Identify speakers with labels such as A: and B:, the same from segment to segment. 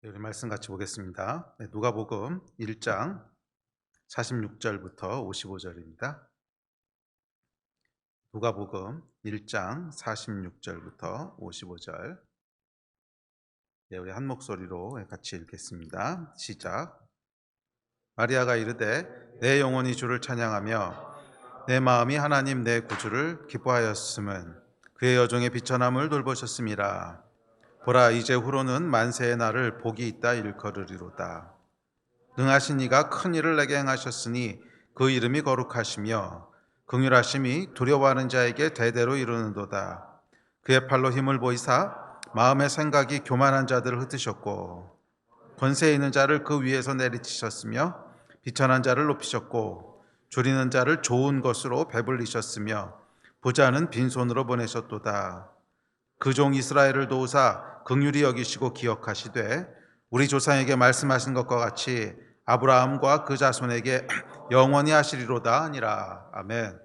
A: 네, 우리 말씀 같이 보겠습니다. 누가복음 1장 46절부터 55절입니다. 누가복음 1장 46절부터 55절. 우리 한 목소리로 같이 읽겠습니다. 시작. 마리아가 이르되 내 영혼이 주를 찬양하며 내 마음이 하나님 내 구주를 기뻐하였음은 그의 여종의 비천함을 돌보셨음이라. 보라, 이제 후로는 만세의 날을 복이 있다 일컬으리로다. 능하신 이가 큰 일을 내게 행하셨으니 그 이름이 거룩하시며 긍휼하심이 두려워하는 자에게 대대로 이루는도다. 그의 팔로 힘을 보이사 마음의 생각이 교만한 자들을 흩으셨고 권세 있는 자를 그 위에서 내리치셨으며 비천한 자를 높이셨고 줄이는 자를 좋은 것으로 배불리셨으며 부자는 빈손으로 보내셨도다. 그 종 이스라엘을 도우사 긍휼히 여기시고 기억하시되 우리 조상에게 말씀하신 것과 같이 아브라함과 그 자손에게 영원히 하시리로다 하니라. 아멘.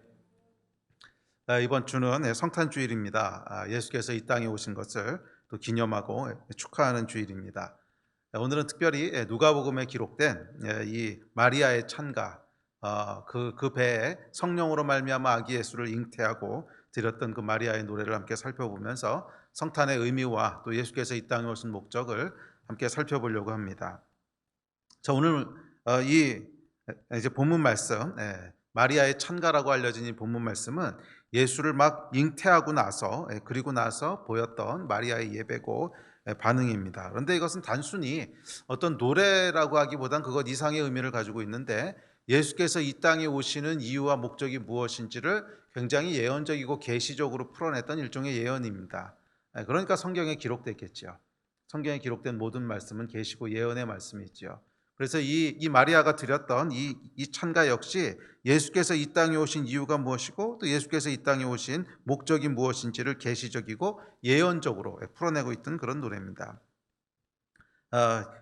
A: 이번 주는 성탄주일입니다. 예수께서 이 땅에 오신 것을 또 기념하고 축하하는 주일입니다. 오늘은 특별히 누가복음에 기록된 이 마리아의 찬가, 그 배에 성령으로 말미암아 아기 예수를 잉태하고 드렸던 그 마리아의 노래를 함께 살펴보면서 성탄의 의미와 또 예수께서 이 땅에 오신 목적을 함께 살펴보려고 합니다. 자, 오늘 이 이제 본문 말씀, 마리아의 찬가라고 알려진 이 본문 말씀은 예수를 막 잉태하고 나서 그리고 나서 보였던 마리아의 예배고 반응입니다. 그런데 이것은 단순히 어떤 노래라고 하기보단 그것 이상의 의미를 가지고 있는데 예수께서 이 땅에 오시는 이유와 목적이 무엇인지를 굉장히 예언적이고 계시적으로 풀어냈던 일종의 예언입니다. 그러니까 성경에 기록됐겠죠. 성경에 기록된 모든 말씀은 계시고 예언의 말씀이죠. 그래서 이 마리아가 드렸던 이 찬가 역시 예수께서 이 땅에 오신 이유가 무엇이고 또 예수께서 이 땅에 오신 목적이 무엇인지를 계시적이고 예언적으로 풀어내고 있던 그런 노래입니다.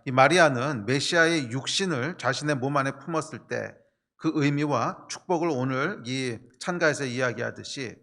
A: 이 마리아는 메시아의 육신을 자신의 몸 안에 품었을 때 그 의미와 축복을 오늘 이 찬가에서 이야기하듯이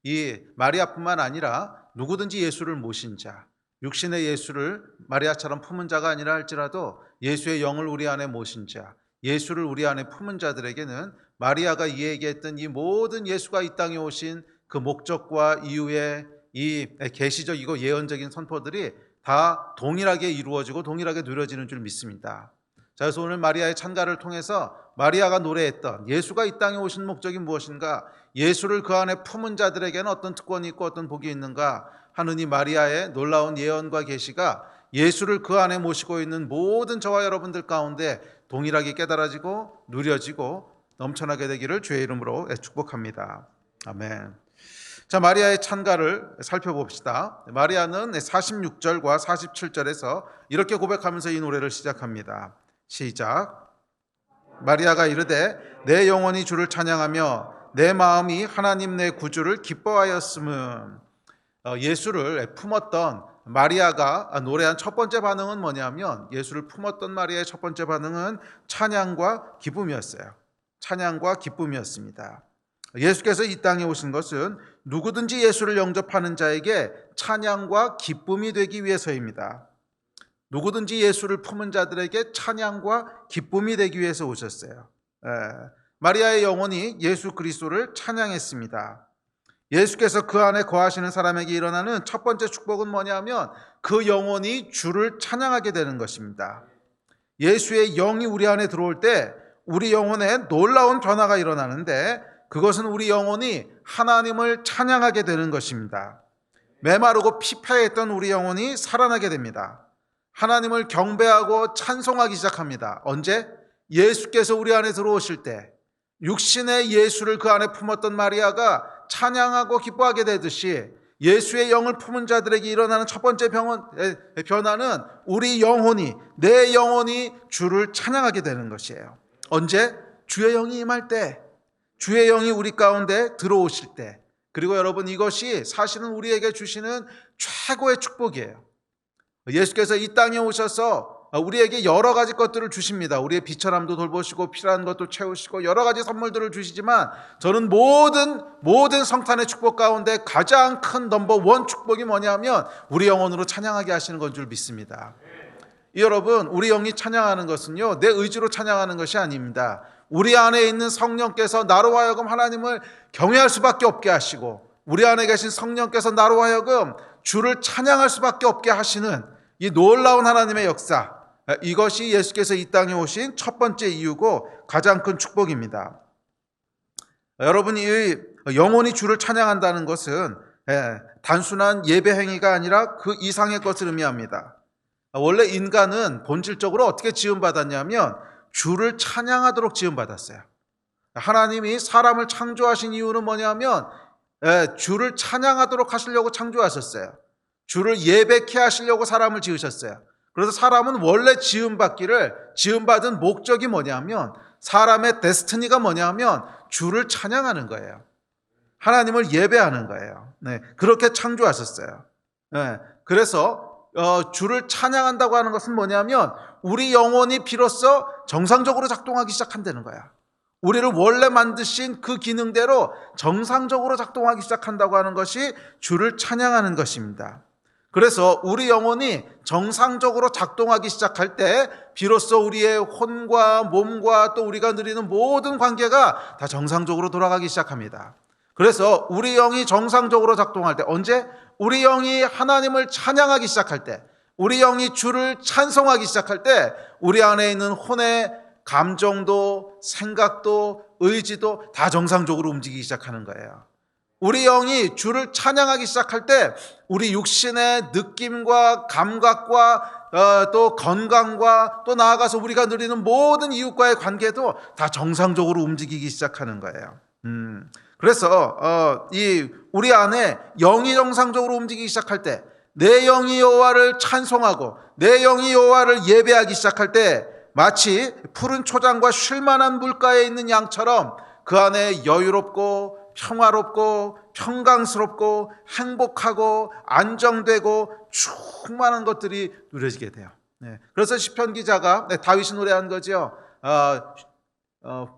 A: 이 마리아뿐만 아니라 누구든지 예수를 모신 자, 육신의 예수를 마리아처럼 품은 자가 아니라 할지라도 예수의 영을 우리 안에 모신 자, 예수를 우리 안에 품은 자들에게는 마리아가 이야기했던 이 모든 예수가 이 땅에 오신 그 목적과 이유의 이 계시적이고 예언적인 선포들이 다 동일하게 이루어지고 동일하게 누려지는 줄 믿습니다. 자, 그래서 오늘 마리아의 찬가를 통해서 마리아가 노래했던 예수가 이 땅에 오신 목적이 무엇인가, 예수를 그 안에 품은 자들에게는 어떤 특권이 있고 어떤 복이 있는가 하는 이 마리아의 놀라운 예언과 계시가 예수를 그 안에 모시고 있는 모든 저와 여러분들 가운데 동일하게 깨달아지고 누려지고 넘쳐나게 되기를 주의 이름으로 축복합니다. 아멘. 자, 마리아의 찬가를 살펴봅시다. 마리아는 46절과 47절에서 이렇게 고백하면서 이 노래를 시작합니다. 시작. 마리아가 이르되 내 영혼이 주를 찬양하며 내 마음이 하나님 내 구주를 기뻐하였음은. 예수를 품었던 마리아가 노래한 첫 번째 반응은 뭐냐면, 예수를 품었던 마리아의 첫 번째 반응은 찬양과 기쁨이었어요. 찬양과 기쁨이었습니다. 예수께서 이 땅에 오신 것은 누구든지 예수를 영접하는 자에게 찬양과 기쁨이 되기 위해서입니다. 누구든지 예수를 품은 자들에게 찬양과 기쁨이 되기 위해서 오셨어요. 마리아의 영혼이 예수 그리스도를 찬양했습니다. 예수께서 그 안에 거하시는 사람에게 일어나는 첫 번째 축복은 뭐냐면 그 영혼이 주를 찬양하게 되는 것입니다. 예수의 영이 우리 안에 들어올 때 우리 영혼에 놀라운 변화가 일어나는데 그것은 우리 영혼이 하나님을 찬양하게 되는 것입니다. 메마르고 피폐했던 우리 영혼이 살아나게 됩니다. 하나님을 경배하고 찬송하기 시작합니다. 언제? 예수께서 우리 안에 들어오실 때, 육신의 예수를 그 안에 품었던 마리아가 찬양하고 기뻐하게 되듯이 예수의 영을 품은 자들에게 일어나는 첫 번째 변화는 우리 영혼이, 내 영혼이 주를 찬양하게 되는 것이에요. 언제? 주의 영이 임할 때, 주의 영이 우리 가운데 들어오실 때. 그리고 여러분, 이것이 사실은 우리에게 주시는 최고의 축복이에요. 예수께서 이 땅에 오셔서 우리에게 여러 가지 것들을 주십니다. 우리의 비천함도 돌보시고 필요한 것도 채우시고 여러 가지 선물들을 주시지만 저는 모든 성탄의 축복 가운데 가장 큰 넘버 원 축복이 뭐냐면 우리 영혼으로 찬양하게 하시는 건 줄 믿습니다. 여러분, 우리 영이 찬양하는 것은요, 내 의지로 찬양하는 것이 아닙니다. 우리 안에 있는 성령께서 나로 하여금 하나님을 경외할 수밖에 없게 하시고, 우리 안에 계신 성령께서 나로 하여금 주를 찬양할 수밖에 없게 하시는 이 놀라운 하나님의 역사, 이것이 예수께서 이 땅에 오신 첫 번째 이유고 가장 큰 축복입니다. 여러분이 영혼이 주를 찬양한다는 것은 단순한 예배 행위가 아니라 그 이상의 것을 의미합니다. 원래 인간은 본질적으로 어떻게 지음받았냐면 주를 찬양하도록 지음받았어요. 하나님이 사람을 창조하신 이유는 뭐냐면 주를 찬양하도록 하시려고 창조하셨어요. 주를 예배케 하시려고 사람을 지으셨어요. 그래서 사람은 원래 지음받은 목적이 뭐냐면, 사람의 데스티니가 뭐냐면 주를 찬양하는 거예요. 하나님을 예배하는 거예요. 그렇게 창조하셨어요. 그래서 주를 찬양한다고 하는 것은 뭐냐면 우리 영혼이 비로소 정상적으로 작동하기 시작한다는 거야. 우리를 원래 만드신 그 기능대로 정상적으로 작동하기 시작한다고 하는 것이 주를 찬양하는 것입니다. 그래서 우리 영혼이 정상적으로 작동하기 시작할 때 비로소 우리의 혼과 몸과 또 우리가 누리는 모든 관계가 다 정상적으로 돌아가기 시작합니다. 그래서 우리 영이 정상적으로 작동할 때, 언제? 우리 영이 하나님을 찬양하기 시작할 때, 우리 영이 주를 찬송하기 시작할 때 우리 안에 있는 혼의 감정도 생각도 의지도 다 정상적으로 움직이기 시작하는 거예요. 우리 영이 주를 찬양하기 시작할 때 우리 육신의 느낌과 감각과 또 건강과 또 나아가서 우리가 누리는 모든 이웃과의 관계도 다 정상적으로 움직이기 시작하는 거예요. 그래서 우리 안에 영이 정상적으로 움직이기 시작할 때, 내 영이 여호와를 찬송하고 내 영이 여호와를 예배하기 시작할 때 마치 푸른 초장과 쉴만한 물가에 있는 양처럼 그 안에 여유롭고 평화롭고 평강스럽고 행복하고 안정되고 충만한 것들이 누려지게 돼요. 그래서 시편 기자가 다윗이 노래한 거죠.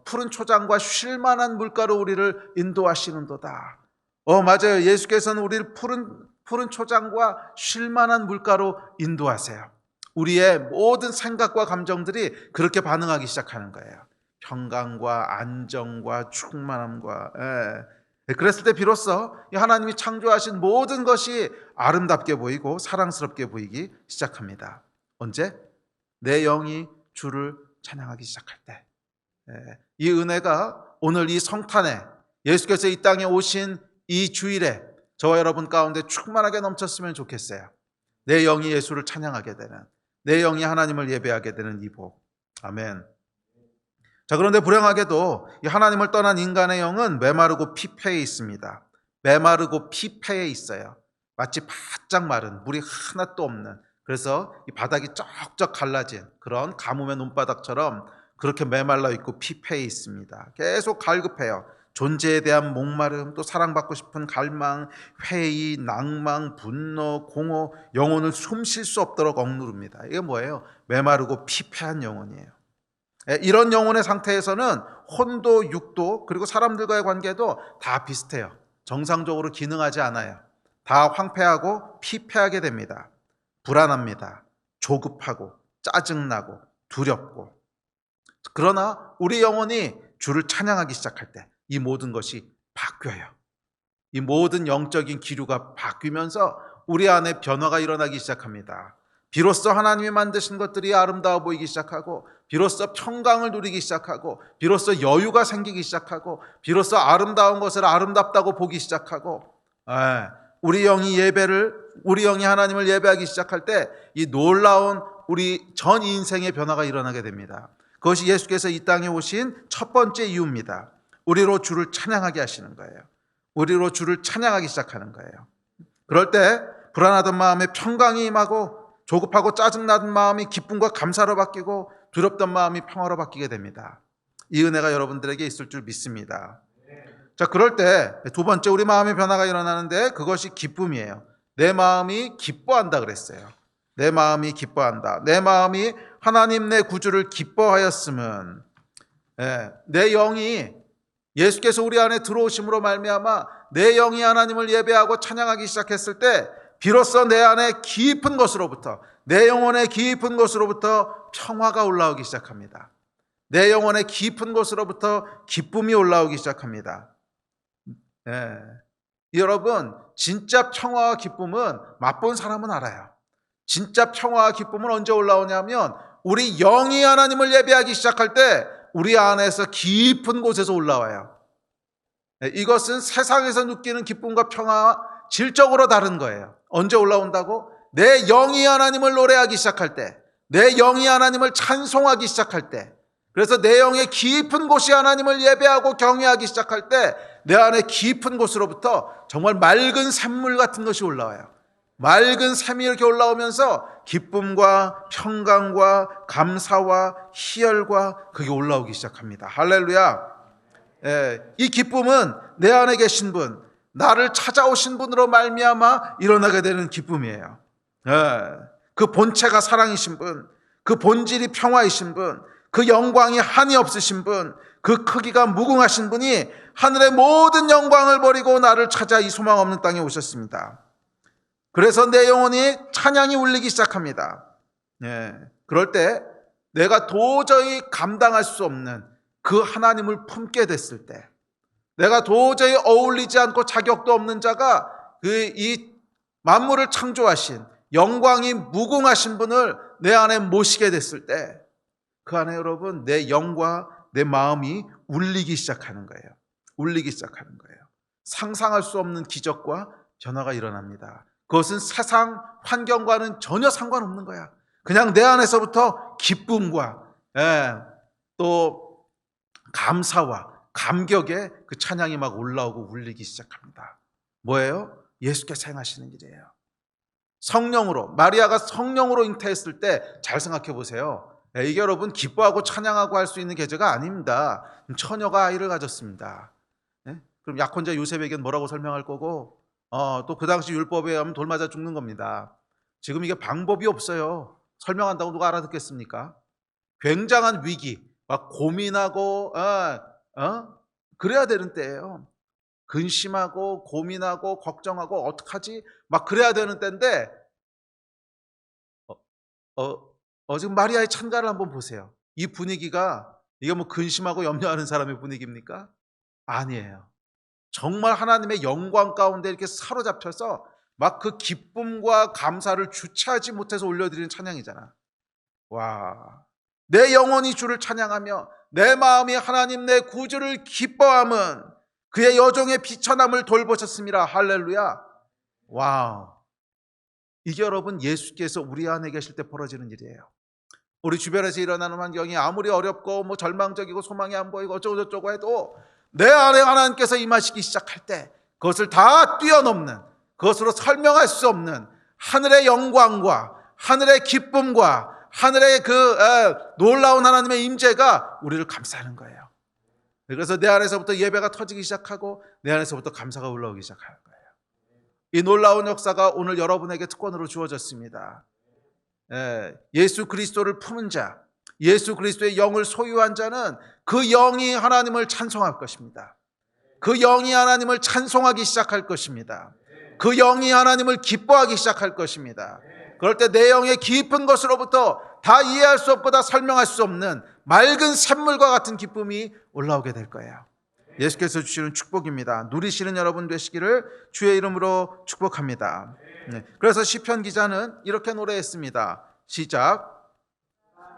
A: 푸른 초장과 쉴만한 물가로 우리를 인도하시는도다. 맞아요. 예수께서는 우리를 푸른 초장과 쉴만한 물가로 인도하세요. 우리의 모든 생각과 감정들이 그렇게 반응하기 시작하는 거예요. 평강과 안정과 충만함과. 그랬을 때 비로소 하나님이 창조하신 모든 것이 아름답게 보이고 사랑스럽게 보이기 시작합니다. 언제? 내 영이 주를 찬양하기 시작할 때. 이 은혜가 오늘 이 성탄에 예수께서 이 땅에 오신 이 주일에 저와 여러분 가운데 충만하게 넘쳤으면 좋겠어요. 내 영이 예수를 찬양하게 되는, 내 영이 하나님을 예배하게 되는 이 복. 아멘. 자, 그런데 불행하게도 이 하나님을 떠난 인간의 영은 메마르고 피폐해 있습니다. 메마르고 피폐해 있어요. 마치 바짝 마른, 물이 하나도 없는, 그래서 이 바닥이 쩍쩍 갈라진 그런 가뭄의 눈바닥처럼 그렇게 메말라 있고 피폐해 있습니다. 계속 갈급해요. 존재에 대한 목마름, 또 사랑받고 싶은 갈망, 회의, 낭망, 분노, 공허, 영혼을 숨 쉴 수 없도록 억누릅니다. 이게 뭐예요? 메마르고 피폐한 영혼이에요. 이런 영혼의 상태에서는 혼도 육도 그리고 사람들과의 관계도 다 비슷해요. 정상적으로 기능하지 않아요. 다 황폐하고 피폐하게 됩니다. 불안합니다. 조급하고 짜증나고 두렵고. 그러나 우리 영혼이 주를 찬양하기 시작할 때 이 모든 것이 바뀌어요. 이 모든 영적인 기류가 바뀌면서 우리 안에 변화가 일어나기 시작합니다. 비로소 하나님이 만드신 것들이 아름다워 보이기 시작하고, 비로소 평강을 누리기 시작하고, 비로소 여유가 생기기 시작하고, 비로소 아름다운 것을 아름답다고 보기 시작하고, 우리 영이 하나님을 예배하기 시작할 때 이 놀라운 우리 전 인생의 변화가 일어나게 됩니다. 그것이 예수께서 이 땅에 오신 첫 번째 이유입니다. 우리로 주를 찬양하게 하시는 거예요. 우리로 주를 찬양하기 시작하는 거예요. 그럴 때 불안하던 마음에 평강이 임하고, 조급하고 짜증나던 마음이 기쁨과 감사로 바뀌고, 두렵던 마음이 평화로 바뀌게 됩니다. 이 은혜가 여러분들에게 있을 줄 믿습니다. 자, 그럴 때 두 번째 우리 마음의 변화가 일어나는데 그것이 기쁨이에요. 내 마음이 기뻐한다 그랬어요. 내 마음이 기뻐한다. 내 마음이 하나님 내 구주를 기뻐하였으면, 내 영이 예수께서 우리 안에 들어오심으로 말미암아 내 영이 하나님을 예배하고 찬양하기 시작했을 때 비로소 내 안에 깊은 것으로부터, 내 영혼의 깊은 곳으로부터 평화가 올라오기 시작합니다. 내 영혼의 깊은 곳으로부터 기쁨이 올라오기 시작합니다. 예. 여러분, 진짜 평화와 기쁨은 맛본 사람은 알아요. 진짜 평화와 기쁨은 언제 올라오냐면 우리 영이 하나님을 예배하기 시작할 때 우리 안에서 깊은 곳에서 올라와요. 이것은 세상에서 느끼는 기쁨과 평화와 질적으로 다른 거예요. 언제 올라온다고? 내 영이 하나님을 노래하기 시작할 때, 내 영이 하나님을 찬송하기 시작할 때, 그래서 내 영의 깊은 곳이 하나님을 예배하고 경외하기 시작할 때 내 안에 깊은 곳으로부터 정말 맑은 샘물 같은 것이 올라와요. 맑은 샘이 이렇게 올라오면서 기쁨과 평강과 감사와 희열과 그게 올라오기 시작합니다. 할렐루야. 이 기쁨은 내 안에 계신 분, 나를 찾아오신 분으로 말미암아 일어나게 되는 기쁨이에요. 그 본체가 사랑이신 분, 그 본질이 평화이신 분, 그 영광이 한이 없으신 분, 그 크기가 무궁하신 분이 하늘의 모든 영광을 버리고 나를 찾아 이 소망 없는 땅에 오셨습니다. 그래서 내 영혼이 찬양이 울리기 시작합니다. 그럴 때 내가 도저히 감당할 수 없는 그 하나님을 품게 됐을 때, 내가 도저히 어울리지 않고 자격도 없는 자가 이 만물을 창조하신 영광이 무궁하신 분을 내 안에 모시게 됐을 때, 그 안에 여러분 내 영과 내 마음이 울리기 시작하는 거예요. 울리기 시작하는 거예요. 상상할 수 없는 기적과 변화가 일어납니다. 그것은 세상 환경과는 전혀 상관없는 거야. 그냥 내 안에서부터 기쁨과 또 감사와 감격의 그 찬양이 막 올라오고 울리기 시작합니다. 뭐예요? 예수께서 행하시는 일이에요. 성령으로, 마리아가 성령으로 잉태했을 때 잘 생각해 보세요. 이게 여러분 기뻐하고 찬양하고 할 수 있는 계제가 아닙니다. 처녀가 아이를 가졌습니다. 그럼 약혼자 요셉에게는 뭐라고 설명할 거고, 또 그 당시 율법에 의하면 돌 맞아 죽는 겁니다. 지금 이게 방법이 없어요. 설명한다고 누가 알아듣겠습니까? 굉장한 위기, 막 고민하고 그래야 되는 때예요. 근심하고 고민하고 걱정하고 어떡하지? 막 그래야 되는 때인데 지금 마리아의 찬가를 한번 보세요. 이 분위기가 이게 뭐 근심하고 염려하는 사람의 분위기입니까? 아니에요. 정말 하나님의 영광 가운데 이렇게 사로잡혀서 막 그 기쁨과 감사를 주체하지 못해서 올려드리는 찬양이잖아. 와, 내 영혼이 주를 찬양하며 내 마음이 하나님 내 구주를 기뻐함은 그의 여종의 비천함을 돌보셨습니다. 할렐루야. 와우. 이게 여러분 예수께서 우리 안에 계실 때 벌어지는 일이에요. 우리 주변에서 일어나는 환경이 아무리 어렵고 뭐 절망적이고 소망이 안 보이고 어쩌고저쩌고 해도 내 안에 하나님께서 임하시기 시작할 때 그것을 다 뛰어넘는, 그것으로 설명할 수 없는 하늘의 영광과 하늘의 기쁨과 하늘의 그 놀라운 하나님의 임재가 우리를 감싸는 거예요. 그래서 내 안에서부터 예배가 터지기 시작하고 내 안에서부터 감사가 올라오기 시작하는 거예요. 이 놀라운 역사가 오늘 여러분에게 특권으로 주어졌습니다. 예수 그리스도를 품은 자, 예수 그리스도의 영을 소유한 자는 그 영이 하나님을 찬송할 것입니다. 그 영이 하나님을 찬송하기 시작할 것입니다. 그 영이 하나님을 기뻐하기 시작할 것입니다. 그럴 때 내 영의 깊은 것으로부터 다 이해할 수 없고 다 설명할 수 없는 맑은 샘물과 같은 기쁨이 올라오게 될 거예요. 예수께서 주시는 축복입니다. 누리시는 여러분 되시기를 주의 이름으로 축복합니다. 그래서 시편 기자는 이렇게 노래했습니다. 시작.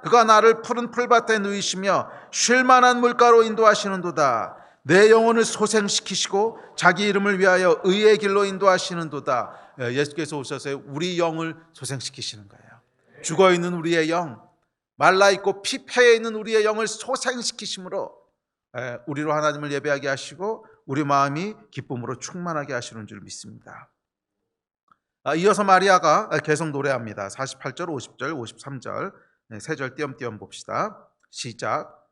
A: 그가 나를 푸른 풀밭에 누이시며 쉴 만한 물가로 인도하시는도다. 내 영혼을 소생시키시고 자기 이름을 위하여 의의 길로 인도하시는도다. 예수께서 오셔서 우리 영을 소생시키시는 거예요. 죽어있는 우리의 영, 말라있고 피폐해 있는 우리의 영을 소생시키심으로 우리로 하나님을 예배하게 하시고 우리 마음이 기쁨으로 충만하게 하시는 줄 믿습니다. 이어서 마리아가 계속 노래합니다. 48절, 50절, 53절 세 절 띄엄띄엄 봅시다. 시작.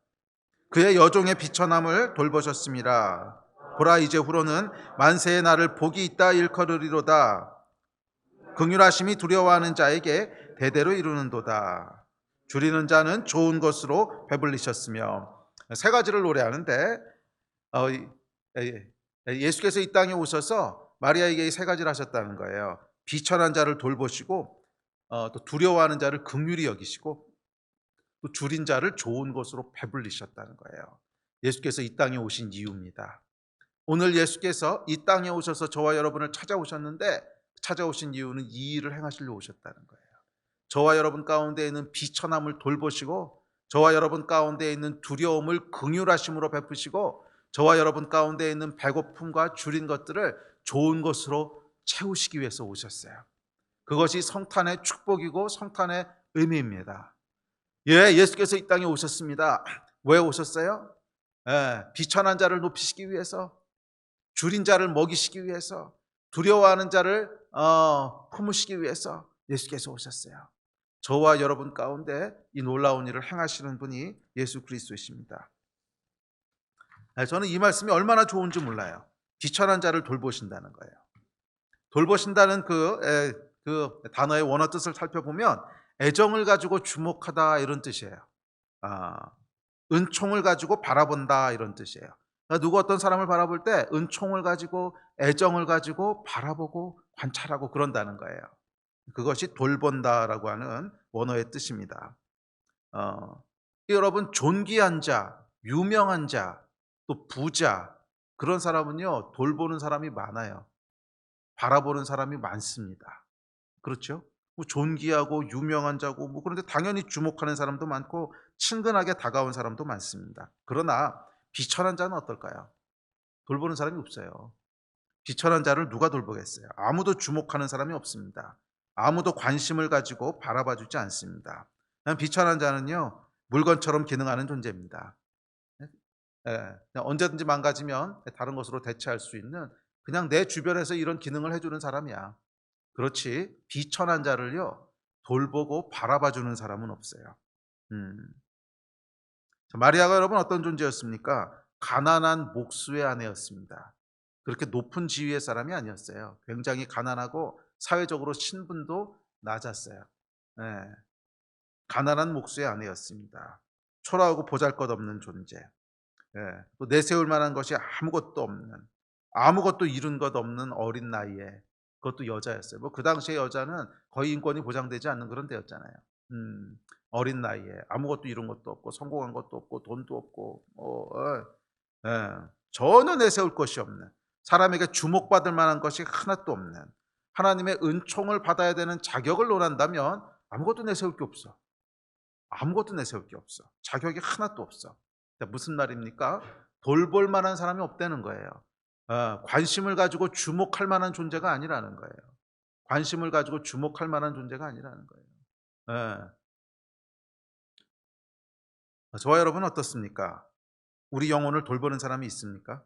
A: 그의 여종의 비천함을 돌보셨습니다. 보라 이제 후로는 만세의 날을 복이 있다 일컬으리로다. 긍휼하심이 두려워하는 자에게 대대로 이루는도다. 줄이는 자는 좋은 것으로 배불리셨으며. 세 가지를 노래하는데 예수께서 이 땅에 오셔서 마리아에게 이 세 가지를 하셨다는 거예요. 비천한 자를 돌보시고 또 두려워하는 자를 긍휼히 여기시고 또 줄인 자를 좋은 것으로 배불리셨다는 거예요. 예수께서 이 땅에 오신 이유입니다. 오늘 예수께서 이 땅에 오셔서 저와 여러분을 찾아오셨는데 찾아오신 이유는 이 일을 행하시려 오셨다는 거예요. 저와 여러분 가운데 있는 비천함을 돌보시고 저와 여러분 가운데 있는 두려움을 긍휼하심으로 베푸시고 저와 여러분 가운데 있는 배고픔과 줄인 것들을 좋은 것으로 채우시기 위해서 오셨어요. 그것이 성탄의 축복이고 성탄의 의미입니다. 예, 예수께서 이 땅에 오셨습니다. 왜 오셨어요? 예, 비천한 자를 높이시기 위해서, 줄인 자를 먹이시기 위해서, 두려워하는 자를 품으시기 위해서 예수께서 오셨어요. 저와 여러분 가운데 이 놀라운 일을 행하시는 분이 예수 그리스도이십니다. 저는 이 말씀이 얼마나 좋은지 몰라요. 비천한 자를 돌보신다는 거예요. 돌보신다는 그 단어의 원어 뜻을 살펴보면 애정을 가지고 주목하다 이런 뜻이에요. 은총을 가지고 바라본다 이런 뜻이에요. 그러니까 누구 어떤 사람을 바라볼 때 은총을 가지고 애정을 가지고 바라보고 관찰하고 그런다는 거예요. 그것이 돌본다라고 하는 원어의 뜻입니다. 여러분 존귀한 자, 유명한 자, 또 부자 그런 사람은요 돌보는 사람이 많아요. 바라보는 사람이 많습니다. 그렇죠? 뭐 존귀하고 유명한 자고 뭐 그런데 당연히 주목하는 사람도 많고 친근하게 다가온 사람도 많습니다. 그러나 비천한 자는 어떨까요? 돌보는 사람이 없어요. 비천한 자를 누가 돌보겠어요? 아무도 주목하는 사람이 없습니다. 아무도 관심을 가지고 바라봐 주지 않습니다. 비천한 자는요 물건처럼 기능하는 존재입니다. 예, 그냥 언제든지 망가지면 다른 것으로 대체할 수 있는 그냥 내 주변에서 이런 기능을 해주는 사람이야. 그렇지 비천한 자를요 돌보고 바라봐주는 사람은 없어요. 마리아가 여러분 어떤 존재였습니까? 가난한 목수의 아내였습니다. 그렇게 높은 지위의 사람이 아니었어요. 굉장히 가난하고 사회적으로 신분도 낮았어요. 예, 가난한 목수의 아내였습니다. 초라하고 보잘것없는 존재. 예, 또 내세울 만한 것이 아무것도 없는, 아무것도 이룬 것 없는 어린 나이에 그것도 여자였어요. 뭐 그 당시에 여자는 거의 인권이 보장되지 않는 그런 때였잖아요. 어린 나이에 아무것도 이룬 것도 없고 성공한 것도 없고 돈도 없고 전혀 내세울 것이 없는 사람에게 주목받을 만한 것이 하나도 없는 하나님의 은총을 받아야 되는 자격을 논한다면 아무것도 내세울 게 없어. 아무것도 내세울 게 없어. 자격이 하나도 없어. 무슨 말입니까? 돌볼 만한 사람이 없다는 거예요. 관심을 가지고 주목할 만한 존재가 아니라는 거예요. 관심을 가지고 주목할 만한 존재가 아니라는 거예요. 저와 여러분은 어떻습니까? 우리 영혼을 돌보는 사람이 있습니까?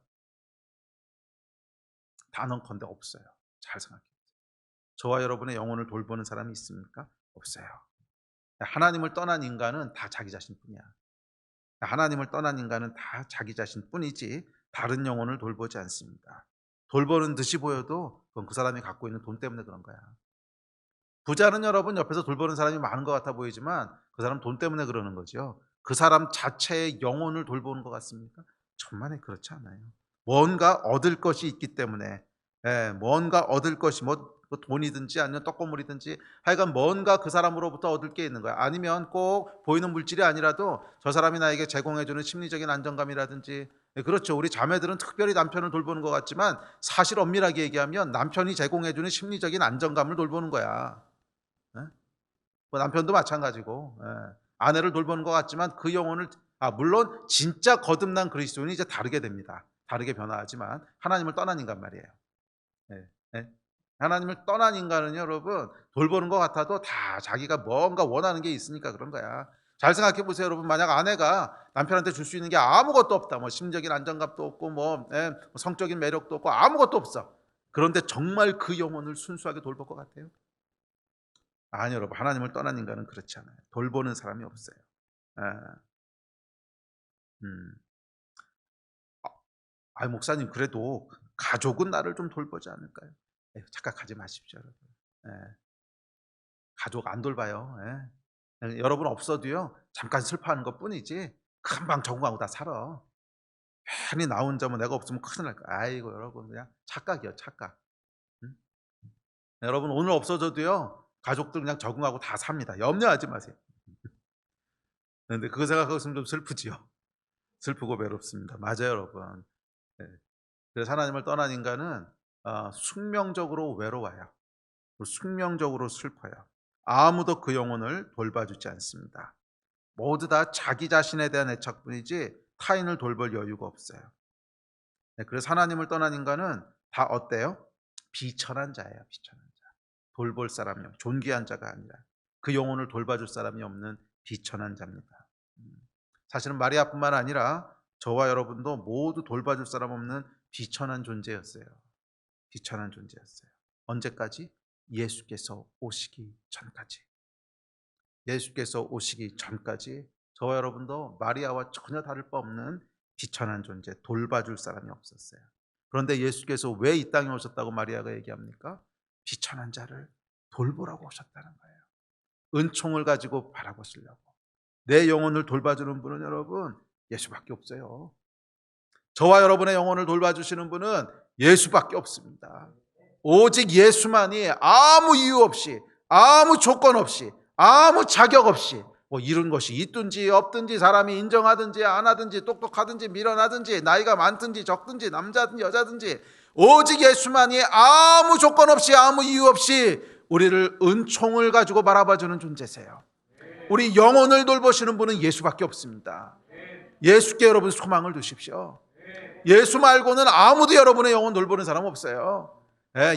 A: 단언컨대 없어요. 잘 생각해요. 저와 여러분의 영혼을 돌보는 사람이 있습니까? 없어요. 하나님을 떠난 인간은 다 자기 자신뿐이야. 하나님을 떠난 인간은 다 자기 자신뿐이지 다른 영혼을 돌보지 않습니다. 돌보는 듯이 보여도 그건 그 사람이 갖고 있는 돈 때문에 그런 거야. 부자는 여러분 옆에서 돌보는 사람이 많은 것 같아 보이지만 그 사람 돈 때문에 그러는 거죠. 그 사람 자체의 영혼을 돌보는 것 같습니까? 천만에 그렇지 않아요. 뭔가 얻을 것이 있기 때문에 뭔가 얻을 것이 뭐 돈이든지 아니면 떡고물이든지 하여간 뭔가 그 사람으로부터 얻을 게 있는 거야. 아니면 꼭 보이는 물질이 아니라도 저 사람이 나에게 제공해주는 심리적인 안정감이라든지 그렇죠. 우리 자매들은 특별히 남편을 돌보는 것 같지만 사실 엄밀하게 얘기하면 남편이 제공해주는 심리적인 안정감을 돌보는 거야. 뭐 남편도 마찬가지고 아내를 돌보는 것 같지만 그 영혼을 물론 진짜 거듭난 그리스도인이 이제 다르게 됩니다. 다르게 변화하지만 하나님을 떠난 인간 말이에요. 예, 예. 하나님을 떠난 인간은 여러분 돌보는 것 같아도 다 자기가 뭔가 원하는 게 있으니까 그런 거야. 잘 생각해 보세요, 여러분. 만약 아내가 남편한테 줄 수 있는 게 아무것도 없다, 뭐 심적인 안정감도 없고, 뭐 성적인 매력도 없고 아무것도 없어. 그런데 정말 그 영혼을 순수하게 돌볼 것 같아요? 아니 여러분, 하나님을 떠난 인간은 그렇지 않아요. 돌보는 사람이 없어요. 예. 음. 목사님 그래도 가족은 나를 좀 돌보지 않을까요? 착각하지 마십시오, 여러분. 예. 가족 안 돌봐요. 예. 여러분 없어도요 잠깐 슬퍼하는 것뿐이지 금방 적응하고 다 살아. 괜히 나 혼자 뭐 내가 없으면 큰일 날 거야. 아이고 여러분 그냥 착각이요, 착각. 음? 여러분 오늘 없어져도요 가족들 그냥 적응하고 다 삽니다. 염려하지 마세요. 그런데 그거 생각하고 있으면 좀 슬프지요. 슬프고 외롭습니다. 맞아요, 여러분. 네. 그래서 하나님을 떠난 인간은 숙명적으로 외로워요. 숙명적으로 슬퍼요. 아무도 그 영혼을 돌봐주지 않습니다. 모두 다 자기 자신에 대한 애착뿐이지 타인을 돌볼 여유가 없어요. 네, 그래서 하나님을 떠난 인간은 다 어때요? 비천한 자예요. 비천한 자. 돌볼 사람이 없고 존귀한 자가 아니라 그 영혼을 돌봐줄 사람이 없는 비천한 자입니다. 사실은 마리아뿐만 아니라 저와 여러분도 모두 돌봐줄 사람 없는 비천한 존재였어요. 비천한 존재였어요. 언제까지? 예수께서 오시기 전까지. 예수께서 오시기 전까지 저와 여러분도 마리아와 전혀 다를 바 없는 비천한 존재, 돌봐줄 사람이 없었어요. 그런데 예수께서 왜 이 땅에 오셨다고 마리아가 얘기합니까? 비천한 자를 돌보라고 오셨다는 거예요. 은총을 가지고 바라보시려고. 내 영혼을 돌봐주는 분은 여러분 예수밖에 없어요. 저와 여러분의 영혼을 돌봐주시는 분은 예수밖에 없습니다. 오직 예수만이 아무 이유 없이, 아무 조건 없이, 아무 자격 없이 뭐 이룬 것이 있든지 없든지, 사람이 인정하든지 안 하든지, 똑똑하든지 밀어나든지, 나이가 많든지 적든지, 남자든지 여자든지, 오직 예수만이 아무 조건 없이, 아무 이유 없이 우리를 은총을 가지고 바라봐주는 존재세요. 우리 영혼을 돌보시는 분은 예수밖에 없습니다. 예수께 여러분 소망을 두십시오. 예수 말고는 아무도 여러분의 영혼 돌보는 사람 없어요.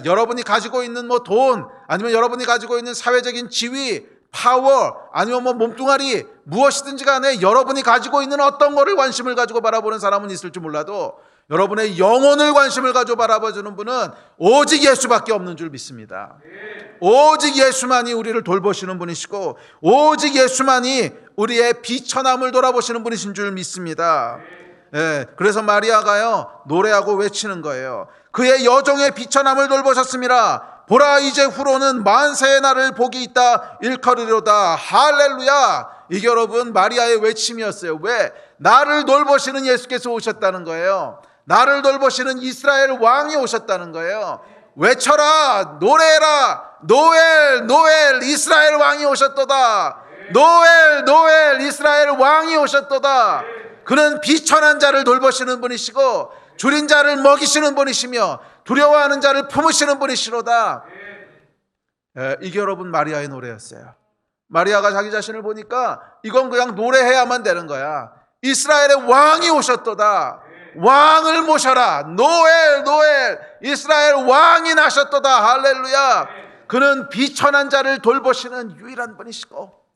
A: 여러분이 가지고 있는 뭐 돈, 아니면 여러분이 가지고 있는 사회적인 지위, 파워, 아니면 뭐 몸뚱아리, 무엇이든지 간에 여러분이 가지고 있는 어떤 거를 관심을 가지고 바라보는 사람은 있을지 몰라도 여러분의 영혼을 관심을 가지고 바라봐주는 분은 오직 예수밖에 없는 줄 믿습니다. 오직 예수만이 우리를 돌보시는 분이시고, 오직 예수만이 우리의 비천함을 돌아보시는 분이신 줄 믿습니다. 그래서 마리아가요 노래하고 외치는 거예요. 그의 여종의 비천함을 돌보셨음이라. 보라, 이제 후로는 만세의 날을 복이 있다 일컬으리로다. 할렐루야. 이게 여러분 마리아의 외침이었어요. 왜? 나를 돌보시는 예수께서 오셨다는 거예요. 나를 돌보시는 이스라엘 왕이 오셨다는 거예요. 외쳐라, 노래해라. 노엘, 노엘, 이스라엘 왕이 오셨도다. 노엘, 노엘, 이스라엘 왕이 오셨도다. 그는 비천한 자를 돌보시는 분이시고 줄인 자를 먹이시는 분이시며 두려워하는 자를 품으시는 분이시로다. 이게 여러분 마리아의 노래였어요. 마리아가 자기 자신을 보니까 이건 그냥 노래해야만 되는 거야. 이스라엘의 왕이 오셨도다. 왕을 모셔라. 노엘, 노엘, 이스라엘 왕이 나셨도다. 할렐루야. 그는 비천한 자를 돌보시는 유일한 분이시고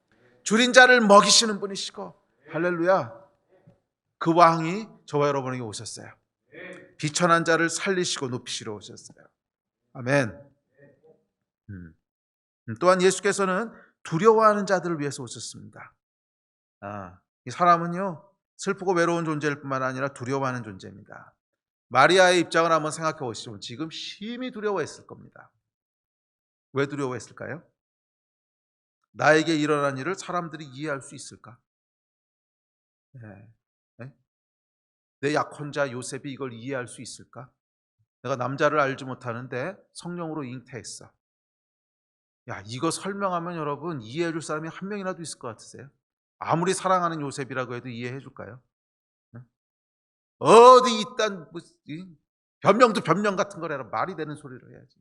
A: 줄인 자를 먹이시는 분이시고, 할렐루야. 그 왕이 저와 여러분에게 오셨어요. 비천한 자를 살리시고 높이시러 오셨어요. 아멘. 또한 예수께서는 두려워하는 자들을 위해서 오셨습니다. 이 사람은요 슬프고 외로운 존재일 뿐만 아니라 두려워하는 존재입니다. 마리아의 입장을 한번 생각해 보시면 지금 심히 두려워했을 겁니다. 왜 두려워했을까요? 나에게 일어난 일을 사람들이 이해할 수 있을까? 내 약혼자 요셉이 이걸 이해할 수 있을까? 내가 남자를 알지 못하는데 성령으로 잉태했어. 야, 이거 설명하면 여러분 이해해 줄 사람이 한 명이라도 있을 것 같으세요? 아무리 사랑하는 요셉이라고 해도 이해해 줄까요? 어디 이딴 변명도 변명 같은 거라 말이 되는 소리를 해야지.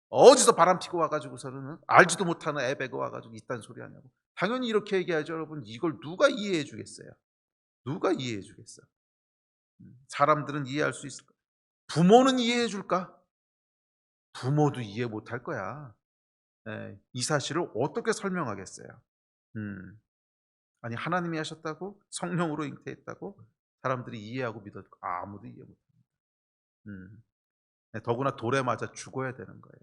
A: 어디서 바람 피고 와가지고서는 알지도 못하는 애 배고 와가지고 이딴 소리 하냐고. 당연히 이렇게 얘기하죠. 여러분 이걸 누가 이해해 주겠어요? 누가 이해해 주겠어? 사람들은 이해할 수 있을까? 부모는 이해해 줄까? 부모도 이해 못할 거야. 이 사실을 어떻게 설명하겠어요? 아니 하나님이 하셨다고? 성령으로 잉태했다고? 사람들이 이해하고 믿어도 아무도 이해 못합니다. 더구나 돌에 맞아 죽어야 되는 거예요.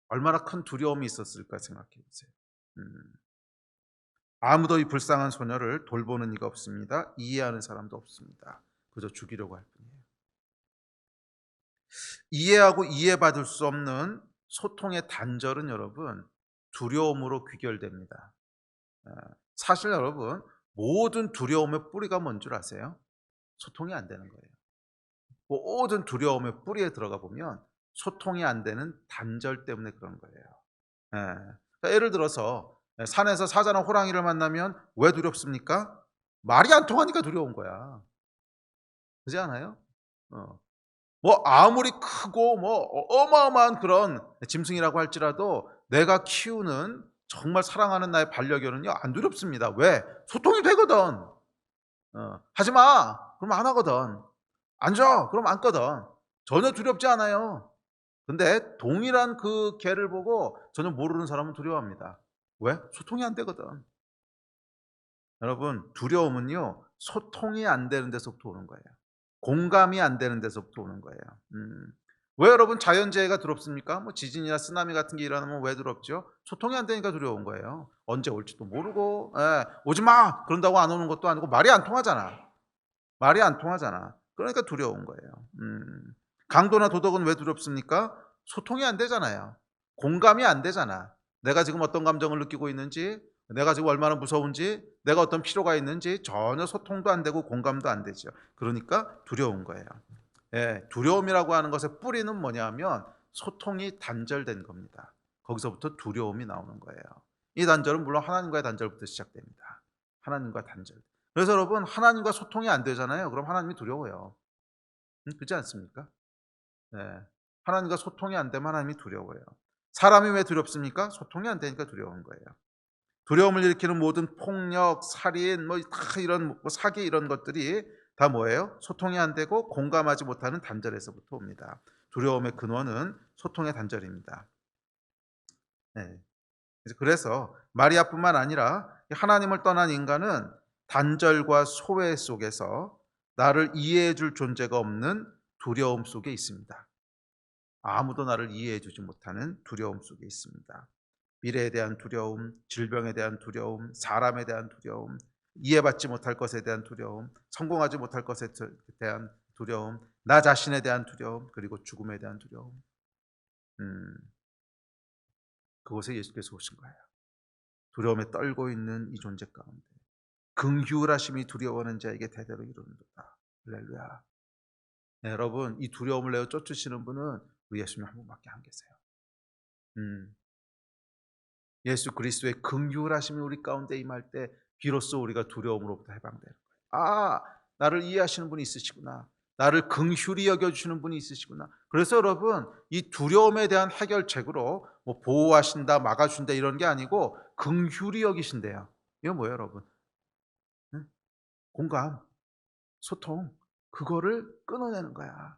A: 얼마나 큰 두려움이 있었을까 생각해 보세요. 아무도 이 불쌍한 소녀를 돌보는 이가 없습니다. 이해하는 사람도 없습니다. 그저 죽이려고 할 뿐이에요. 이해하고 이해받을 수 없는 소통의 단절은 여러분 두려움으로 귀결됩니다. 사실 여러분 모든 두려움의 뿌리가 뭔 줄 아세요? 소통이 안 되는 거예요. 모든 두려움의 뿌리에 들어가 보면 소통이 안 되는 단절 때문에 그런 거예요. 예. 그러니까 예를 들어서 산에서 사자나 호랑이를 만나면 왜 두렵습니까? 말이 안 통하니까 두려운 거야. 그렇지 않아요? 어. 뭐 아무리 크고 뭐 어마어마한 그런 짐승이라고 할지라도 내가 키우는 정말 사랑하는 나의 반려견은요 안 두렵습니다. 왜? 소통이 되거든. 하지 마. 그럼 안 하거든. 앉아. 그럼 앉거든. 전혀 두렵지 않아요. 근데 동일한 그 개를 보고 전혀 모르는 사람은 두려워합니다. 왜? 소통이 안 되거든. 여러분, 두려움은요 소통이 안 되는 데서부터 오는 거예요. 공감이 안 되는 데서부터 오는 거예요. 왜 여러분 자연재해가 두렵습니까? 뭐 지진이나 쓰나미 같은 게 일어나면 왜 두렵죠? 소통이 안 되니까 두려운 거예요. 언제 올지도 모르고, 오지 마! 그런다고 안 오는 것도 아니고 말이 안 통하잖아. 말이 안 통하잖아. 그러니까 두려운 거예요. 강도나 도덕은 왜 두렵습니까? 소통이 안 되잖아요. 공감이 안 되잖아. 내가 지금 어떤 감정을 느끼고 있는지, 내가 지금 얼마나 무서운지, 내가 어떤 필요가 있는지 전혀 소통도 안 되고 공감도 안 되죠. 그러니까 두려운 거예요. 예, 두려움이라고 하는 것의 뿌리는 뭐냐면 소통이 단절된 겁니다. 거기서부터 두려움이 나오는 거예요. 이 단절은 물론 하나님과의 단절부터 시작됩니다. 하나님과 단절. 그래서 여러분 하나님과 소통이 안 되잖아요. 그럼 하나님이 두려워요. 그렇지 않습니까? 네. 하나님과 소통이 안 되면 하나님이 두려워요. 사람이 왜 두렵습니까? 소통이 안 되니까 두려운 거예요. 두려움을 일으키는 모든 폭력, 살인, 뭐 다 이런 뭐 사기 이런 것들이 다 뭐예요? 소통이 안 되고 공감하지 못하는 단절에서부터 옵니다. 두려움의 근원은 소통의 단절입니다. 네. 그래서 마리아뿐만 아니라 하나님을 떠난 인간은 단절과 소외 속에서 나를 이해해 줄 존재가 없는 두려움 속에 있습니다. 아무도 나를 이해해 주지 못하는 두려움 속에 있습니다. 미래에 대한 두려움, 질병에 대한 두려움, 사람에 대한 두려움, 이해받지 못할 것에 대한 두려움, 성공하지 못할 것에 대한 두려움, 나 자신에 대한 두려움, 그리고 죽음에 대한 두려움. 그곳에 예수께서 오신 거예요. 두려움에 떨고 있는 이 존재 가운데 긍휼하심이 두려워하는 자에게 대대로 이루는도다. 할렐루야. 네, 여러분 이 두려움을 내어 쫓으시는 분은 우리 예수님 한 분밖에 안 계세요. 예수 그리스도의 긍휼하심이 우리 가운데 임할 때 비로소 우리가 두려움으로부터 해방되는 거예요. 아, 나를 이해하시는 분이 있으시구나. 나를 긍휼히 여겨주시는 분이 있으시구나. 그래서 여러분 이 두려움에 대한 해결책으로 뭐 보호하신다, 막아준다 이런 게 아니고 긍휼히 여기신대요. 이거 뭐예요, 여러분? 응? 공감, 소통, 그거를 끊어내는 거야.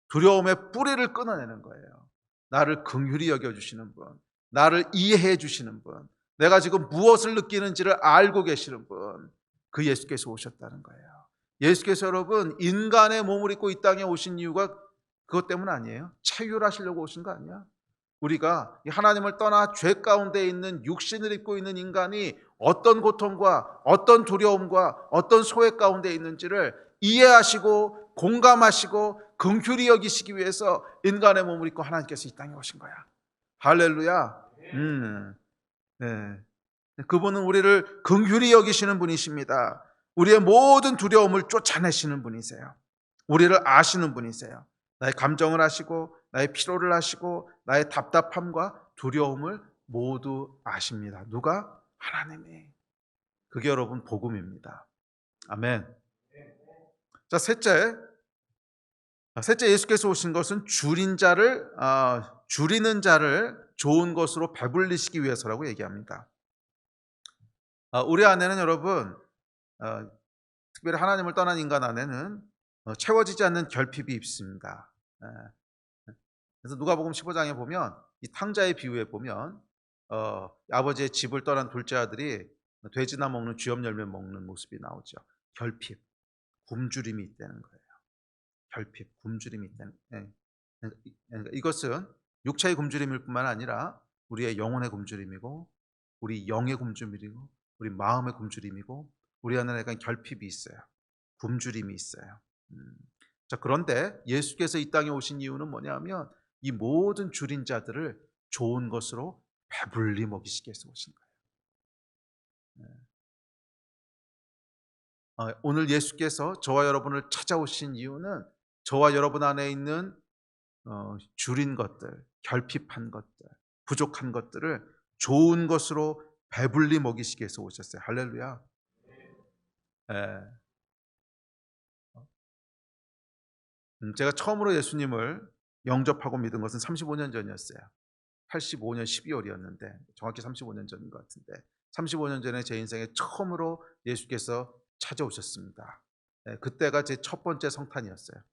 A: 두려움의 뿌리를 끊어내는 거예요. 나를 긍휼히 여겨주시는 분, 나를 이해해 주시는 분, 내가 지금 무엇을 느끼는지를 알고 계시는 분, 그 예수께서 오셨다는 거예요. 예수께서 여러분 인간의 몸을 입고 이 땅에 오신 이유가 그것 때문 아니에요. 체휼하시려고 오신 거 아니야. 우리가 하나님을 떠나 죄 가운데 있는 육신을 입고 있는 인간이 어떤 고통과 어떤 두려움과 어떤 소외 가운데 있는지를 이해하시고 공감하시고 긍휼히 여기시기 위해서 인간의 몸을 입고 하나님께서 이 땅에 오신 거야. 할렐루야. 네. 그분은 우리를 긍휼히 여기시는 분이십니다. 우리의 모든 두려움을 쫓아내시는 분이세요. 우리를 아시는 분이세요. 나의 감정을 아시고 나의 피로를 아시고 나의 답답함과 두려움을 모두 아십니다. 누가? 하나님이. 그게 여러분 복음입니다. 아멘. 자, 셋째 예수께서 오신 것은 줄이는 자를 좋은 것으로 배불리시기 위해서라고 얘기합니다. 우리 안에는 여러분 특별히 하나님을 떠난 인간 안에는 채워지지 않는 결핍이 있습니다. 그래서 누가복음 15장에 보면 이 탕자의 비유에 보면 아버지의 집을 떠난 둘째 아들이 돼지나 먹는 쥐염 열매 먹는 모습이 나오죠. 결핍, 굶주림이 있다는 거예요. 결핍, 굶주림이 있다는. 그러니까 이것은 육체의 굶주림일 뿐만 아니라 우리의 영혼의 굶주림이고 우리 영의 굶주림이고 우리 마음의 굶주림이고 우리 안에 약간 결핍이 있어요. 굶주림이 있어요. 자, 그런데 예수께서 이 땅에 오신 이유는 뭐냐면 이 모든 줄인 자들을 좋은 것으로 배불리 먹이시기 위해서 오신 거예요. 오늘 예수께서 저와 여러분을 찾아오신 이유는 저와 여러분 안에 있는 줄인 것들, 결핍한 것들, 부족한 것들을 좋은 것으로 배불리 먹이시기 위해서 오셨어요. 할렐루야. 예. 제가 처음으로 예수님을 영접하고 믿은 것은 35년 전이었어요. 85년 12월이었는데 정확히 35년 전인 것 같은데 35년 전에 제 인생에 처음으로 예수께서 찾아오셨습니다. 그때가 제 첫 번째 성탄이었어요.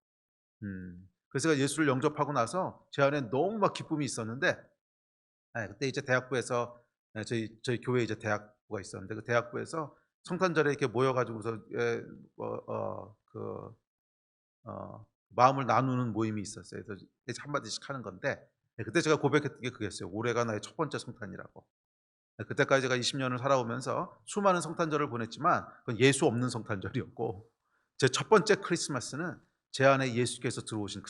A: 그래서 제가 예수를 영접하고 나서 제 안에 너무 막 기쁨이 있었는데 그때 이제 대학부에서 저희 교회에 이제 대학부가 있었는데 그 대학부에서 성탄절에 이렇게 모여가지고서 마음을 나누는 모임이 있었어요. 그래서 한마디씩 하는 건데 그때 제가 고백했던 게 그거였어요. 올해가 나의 첫 번째 성탄이라고. 그때까지 제가 20년을 살아오면서 수많은 성탄절을 보냈지만 그건 예수 없는 성탄절이었고 제 첫 번째 크리스마스는 제 안에 예수께서 들어오신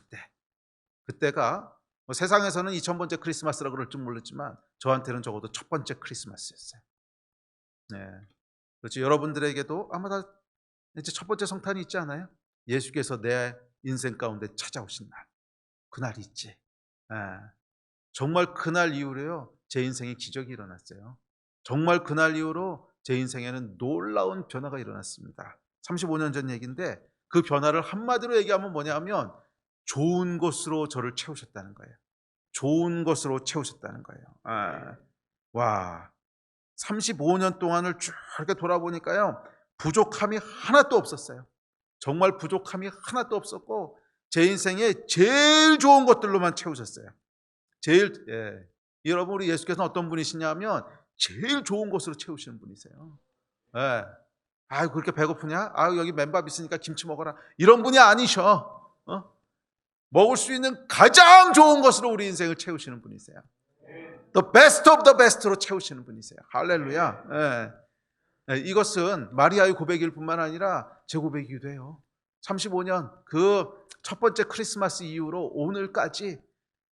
A: 그때가 세상에서는 2000번째 크리스마스라고 그럴 줄 몰랐지만 저한테는 적어도 첫 번째 크리스마스였어요. 네. 그렇죠. 여러분들에게도 아마 다 이제 첫 번째 성탄이 있지 않아요? 예수께서 내 인생 가운데 찾아오신 날, 그날이 있지. 예. 정말 그날 이후로요, 제 인생에 기적이 일어났어요. 정말 그날 이후로 제 인생에는 놀라운 변화가 일어났습니다. 35년 전 얘기인데 그 변화를 한마디로 얘기하면 뭐냐면 좋은 것으로 저를 채우셨다는 거예요. 좋은 것으로 채우셨다는 거예요. 와, 35년 동안을 쭉 이렇게 돌아보니까요, 부족함이 하나도 없었어요. 정말 부족함이 하나도 없었고 제 인생에 제일 좋은 것들로만 채우셨어요. 여러분, 우리 예수께서는 어떤 분이시냐면 제일 좋은 것으로 채우시는 분이세요. 예. 아유, 그렇게 배고프냐? 아유, 여기 맨밥 있으니까 김치 먹어라. 이런 분이 아니셔. 먹을 수 있는 가장 좋은 것으로 우리 인생을 채우시는 분이세요. The best of the best로 채우시는 분이세요. 할렐루야. 이것은 마리아의 고백일 뿐만 아니라 제 고백이기도 해요. 35년 그 첫 번째 크리스마스 이후로 오늘까지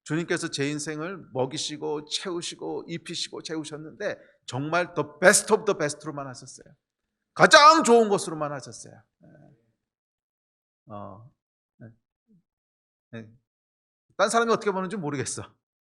A: 주님께서 제 인생을 먹이시고 채우시고 입히시고 채우셨는데 정말 the best of the best로만 하셨어요. 가장 좋은 것으로만 하셨어요. 딴 사람이 어떻게 보는지 모르겠어.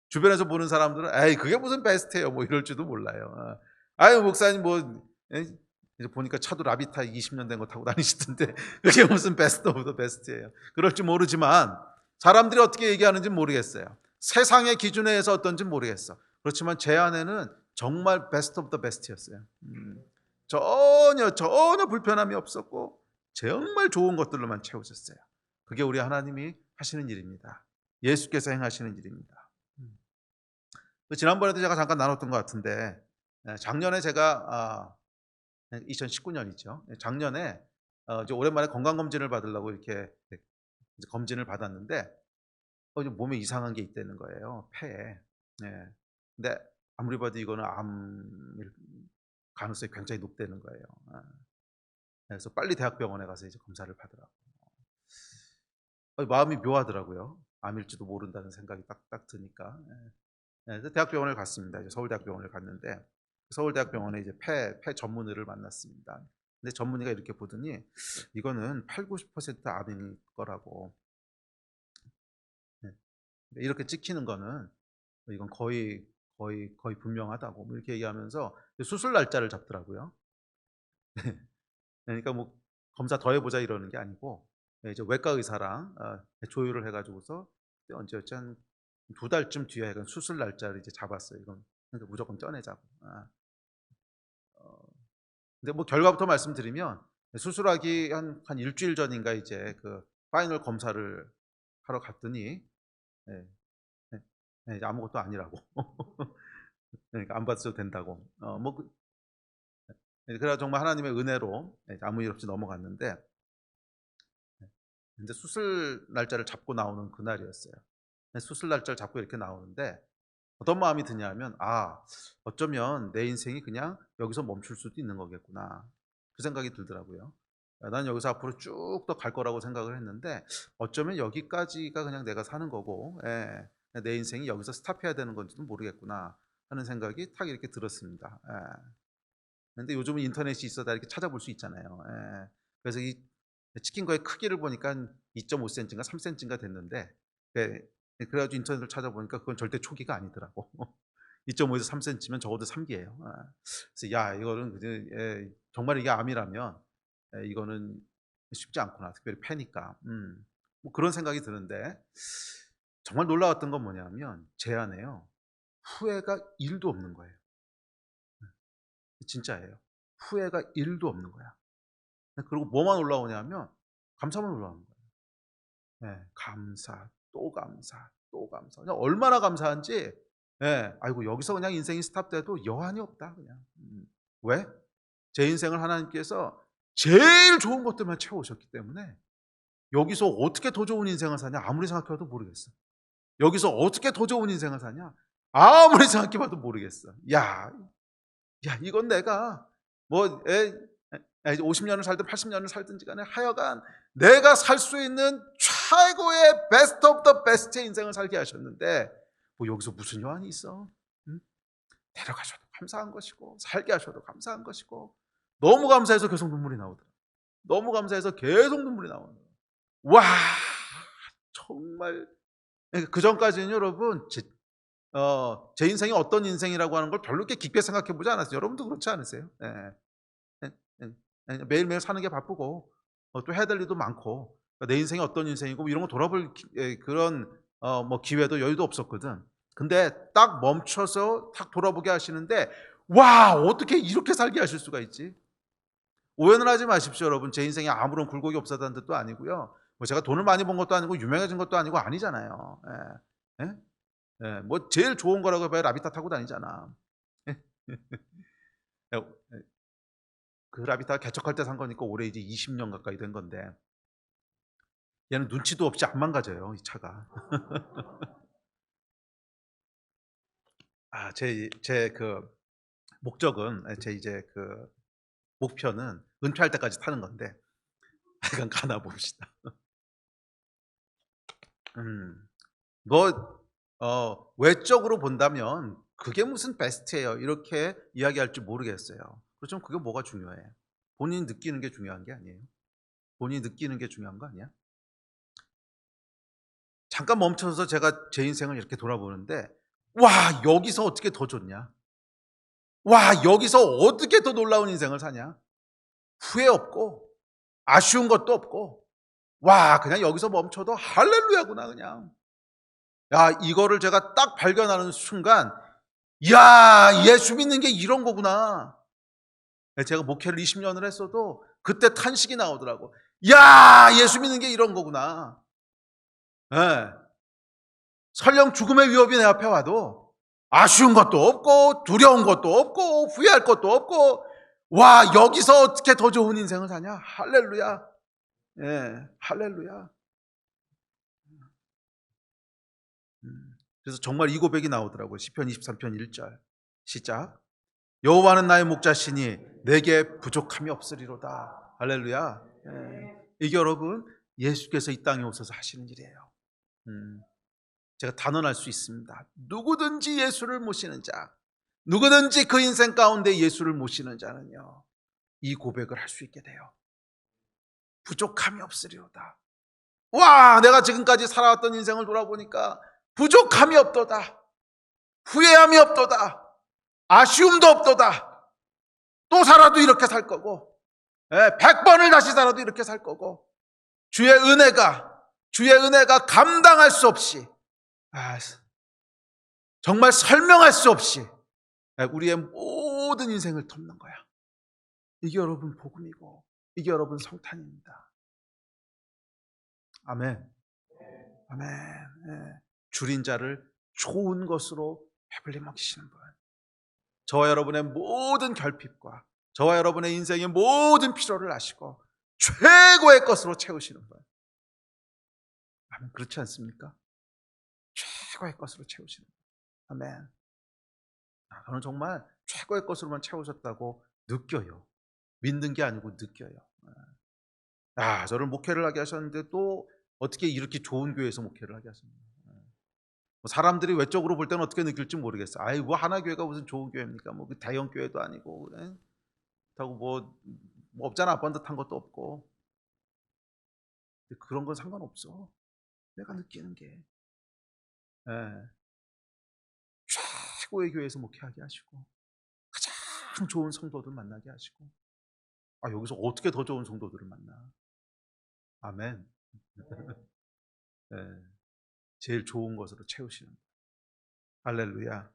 A: 주변에서 보는 사람들은 에이 그게 무슨 베스트예요 뭐 이럴지도 몰라요. 아유 목사님 뭐 이제 보니까 차도 라비타 20년 된 거 타고 다니시던데 그게 무슨 베스트 오브 더 베스트예요. 그럴지 모르지만 사람들이 어떻게 얘기하는지 모르겠어요. 세상의 기준에 의해서 어떤지 모르겠어. 그렇지만 제 안에는 정말 베스트 오브 더 베스트였어요. 전혀 불편함이 없었고 정말 좋은 것들로만 채우셨어요. 그게 우리 하나님이 하시는 일입니다. 예수께서 행하시는 일입니다. 지난번에도 제가 잠깐 나눴던 것 같은데 작년에 제가 2019년이죠. 작년에 이제 오랜만에 건강검진을 받으려고 이렇게 검진을 받았는데 몸에 이상한 게 있다는 거예요. 폐에. 근데 아무리 봐도 이거는 암일 가능성이 굉장히 높다는 거예요. 그래서 빨리 대학병원에 가서 이제 검사를 받으라고. 마음이 묘하더라고요. 암일지도 모른다는 생각이 딱 드니까. 그래서 대학병원을 갔습니다. 이제 서울대학병원을 갔는데 서울대학병원에 이제 폐 전문의를 만났습니다. 근데 전문의가 이렇게 보더니 이거는 80-90% 암일 거라고. 이렇게 찍히는 거는 이건 거의 분명하다고 뭐 이렇게 얘기하면서 수술 날짜를 잡더라고요. 그러니까 뭐 검사 더 해보자 이러는 게 아니고 이제 외과 의사랑 조율을 해가지고서 언제였지 한 2달쯤 뒤에 수술 날짜를 이제 잡았어요. 이건 그러니까 무조건 쪄내자고. 근데 뭐 결과부터 말씀드리면 수술하기 한 일주일 전인가 이제 그 파이널 검사를 하러 갔더니 이제 아무것도 아니라고. 그러니까 안 받으셔도 된다고. 그래서 정말 하나님의 은혜로 아무 일 없이 넘어갔는데 이제 수술 날짜를 잡고 나오는 그날이었어요. 수술 날짜를 잡고 이렇게 나오는데 어떤 마음이 드냐면 어쩌면 내 인생이 그냥 여기서 멈출 수도 있는 거겠구나. 그 생각이 들더라고요. 난 여기서 앞으로 쭉 더 갈 거라고 생각을 했는데 어쩌면 여기까지가 그냥 내가 사는 거고 내 인생이 여기서 스탑해야 되는 건지도 모르겠구나 하는 생각이 탁 이렇게 들었습니다. 그런데 요즘은 인터넷이 있어다 이렇게 찾아볼 수 있잖아요. 그래서 이 찍힌 거의 크기를 보니까 2.5cm인가 3cm인가 됐는데 그래가지고 인터넷을 찾아보니까 그건 절대 초기가 아니더라고. 2.5에서 3cm면 적어도 3기예요. 그래서 야 이거는 정말 이게 암이라면 이거는 쉽지 않구나. 특별히 패니까. 뭐 그런 생각이 드는데 정말 놀라웠던 건 뭐냐면 제 안에요. 후회가 1도 없는 거예요. 진짜예요. 후회가 1도 없는 거야. 그리고 뭐만 올라오냐면 감사만 올라오는 거예요. 감사, 또 감사, 또 감사. 그냥 얼마나 감사한지. 아이고 여기서 그냥 인생이 스탑돼도 여한이 없다 그냥. 왜? 제 인생을 하나님께서 제일 좋은 것들만 채워오셨기 때문에 여기서 어떻게 더 좋은 인생을 사냐 아무리 생각해봐도 모르겠어. 여기서 어떻게 더 좋은 인생을 사냐 아무리 생각해봐도 모르겠어. 야 이건 내가 뭐 50년을 살든 80년을 살든지 간에 하여간 내가 살 수 있는 최고의 베스트 오브 더 베스트의 인생을 살게 하셨는데 뭐 여기서 무슨 여한이 있어? 데려가셔도 감사한 것이고 살게 하셔도 감사한 것이고 너무 감사해서 계속 눈물이 나오더라. 너무 감사해서 계속 눈물이 나오는 거예요. 와 정말 그 전까지는 여러분 제 인생이 어떤 인생이라고 하는 걸 별로 이렇게 깊게 생각해 보지 않았어요. 여러분도 그렇지 않으세요? 매일매일 사는 게 바쁘고 또 해야 될 일도 많고 내 인생이 어떤 인생이고 이런 거 돌아볼 그런 뭐 기회도 여유도 없었거든. 근데 딱 멈춰서 딱 돌아보게 하시는데 와 어떻게 이렇게 살게 하실 수가 있지? 오해는 하지 마십시오 여러분. 제 인생에 아무런 굴곡이 없었다는 뜻도 아니고요. 뭐 제가 돈을 많이 번 것도 아니고 유명해진 것도 아니고 아니잖아요. 뭐 제일 좋은 거라고 해봐야 라비타 타고 다니잖아. 그 라비타 개척할 때 산 거니까 올해 이제 20년 가까이 된 건데 얘는 눈치도 없이 안 망가져요 이 차가. 제 그 목적은 제 이제 그 목표는 은퇴할 때까지 타는 건데 약간 가나 봅시다. 뭐 외적으로 본다면 그게 무슨 베스트예요 이렇게 이야기할 줄 모르겠어요. 그렇지만 그게 뭐가 중요해? 본인이 느끼는 게 중요한 게 아니에요? 본인이 느끼는 게 중요한 거 아니야? 잠깐 멈춰서 제가 제 인생을 이렇게 돌아보는데 와 여기서 어떻게 더 좋냐? 와 여기서 어떻게 더 놀라운 인생을 사냐? 후회 없고 아쉬운 것도 없고 와 그냥 여기서 멈춰도 할렐루야구나 그냥. 야 이거를 제가 딱 발견하는 순간 야 예수 믿는 게 이런 거구나. 제가 목회를 20년을 했어도 그때 탄식이 나오더라고. 야 예수 믿는 게 이런 거구나. 설령 죽음의 위협이 내 앞에 와도 아쉬운 것도 없고 두려운 것도 없고 후회할 것도 없고 와 여기서 어떻게 더 좋은 인생을 사냐. 할렐루야. 할렐루야. 그래서 정말 이 고백이 나오더라고요. 시편 23편 1절 시작. 여호와는 나의 목자시니 내게 부족함이 없으리로다. 할렐루야. 이게 여러분 예수께서 이 땅에 오셔서 하시는 일이에요. 제가 단언할 수 있습니다. 누구든지 예수를 모시는 자, 누구든지 그 인생 가운데 예수를 모시는 자는요 이 고백을 할 수 있게 돼요. 부족함이 없으리로다. 와 내가 지금까지 살아왔던 인생을 돌아보니까 부족함이 없도다. 후회함이 없도다. 아쉬움도 없도다. 또 살아도 이렇게 살 거고 100번을 다시 살아도 이렇게 살 거고 주의 은혜가 감당할 수 없이 정말 설명할 수 없이 우리의 모든 인생을 덮는 거야. 이게 여러분 복음이고 이게 여러분 성탄입니다. 아멘. 아멘. 줄인 자를 좋은 것으로 배불리 먹이시는 분. 저와 여러분의 모든 결핍과 저와 여러분의 인생의 모든 필요를 아시고 최고의 것으로 채우시는 분. 아멘. 그렇지 않습니까? 최고의 것으로 채우시는 분. 아멘. 저는 정말 최고의 것으로만 채우셨다고 느껴요. 믿는 게 아니고 느껴요. 저를 목회를 하게 하셨는데 또 어떻게 이렇게 좋은 교회에서 목회를 하게 하십니까? 사람들이 외적으로 볼 때는 어떻게 느낄지 모르겠어요. 뭐 하나교회가 무슨 좋은 교회입니까? 뭐 대형 교회도 아니고 그렇다고 뭐 없잖아. 번듯한 것도 없고. 그런 건 상관없어. 내가 느끼는 게 최고의 교회에서 목회하게 하시고 가장 좋은 성도들 만나게 하시고 여기서 어떻게 더 좋은 성도들을 만나. 아멘. 네, 제일 좋은 것으로 채우시는 할렐루야.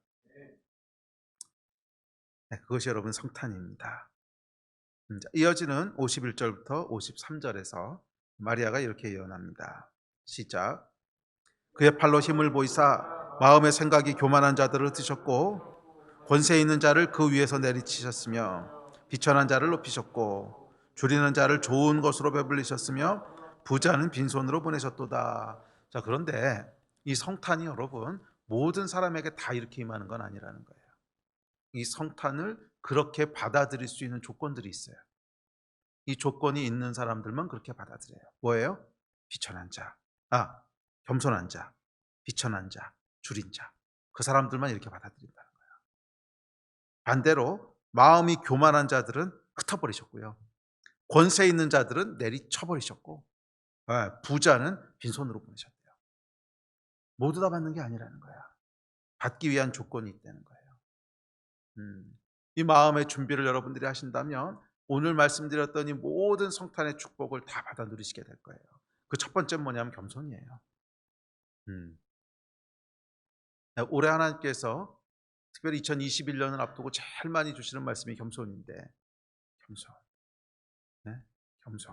A: 네, 그것이 여러분 성탄입니다. 이어지는 51절부터 53절에서 마리아가 이렇게 예언합니다. 시작. 그의 팔로 힘을 보이사 마음의 생각이 교만한 자들을 드셨고 권세 있는 자를 그 위에서 내리치셨으며 비천한 자를 높이셨고 줄이는 자를 좋은 것으로 배불리셨으며 부자는 빈손으로 보내셨도다. 자, 그런데 이 성탄이 여러분 모든 사람에게 다 이렇게 임하는 건 아니라는 거예요. 이 성탄을 그렇게 받아들일 수 있는 조건들이 있어요. 이 조건이 있는 사람들만 그렇게 받아들여요. 뭐예요? 비천한 자, 겸손한 자, 비천한 자, 줄인 자. 그 사람들만 이렇게 받아들인다는 거예요. 반대로 마음이 교만한 자들은 흩어버리셨고요. 권세 있는 자들은 내리쳐버리셨고, 부자는 빈손으로 보내셨대요. 모두 다 받는 게 아니라는 거야. 받기 위한 조건이 있다는 거예요. 이 마음의 준비를 여러분들이 하신다면 오늘 말씀드렸던 이 모든 성탄의 축복을 다 받아 누리시게 될 거예요. 그 첫 번째는 뭐냐면 겸손이에요. 올해 하나님께서 특별히 2021년을 앞두고 제일 많이 주시는 말씀이 겸손인데, 겸손. 네? 겸손.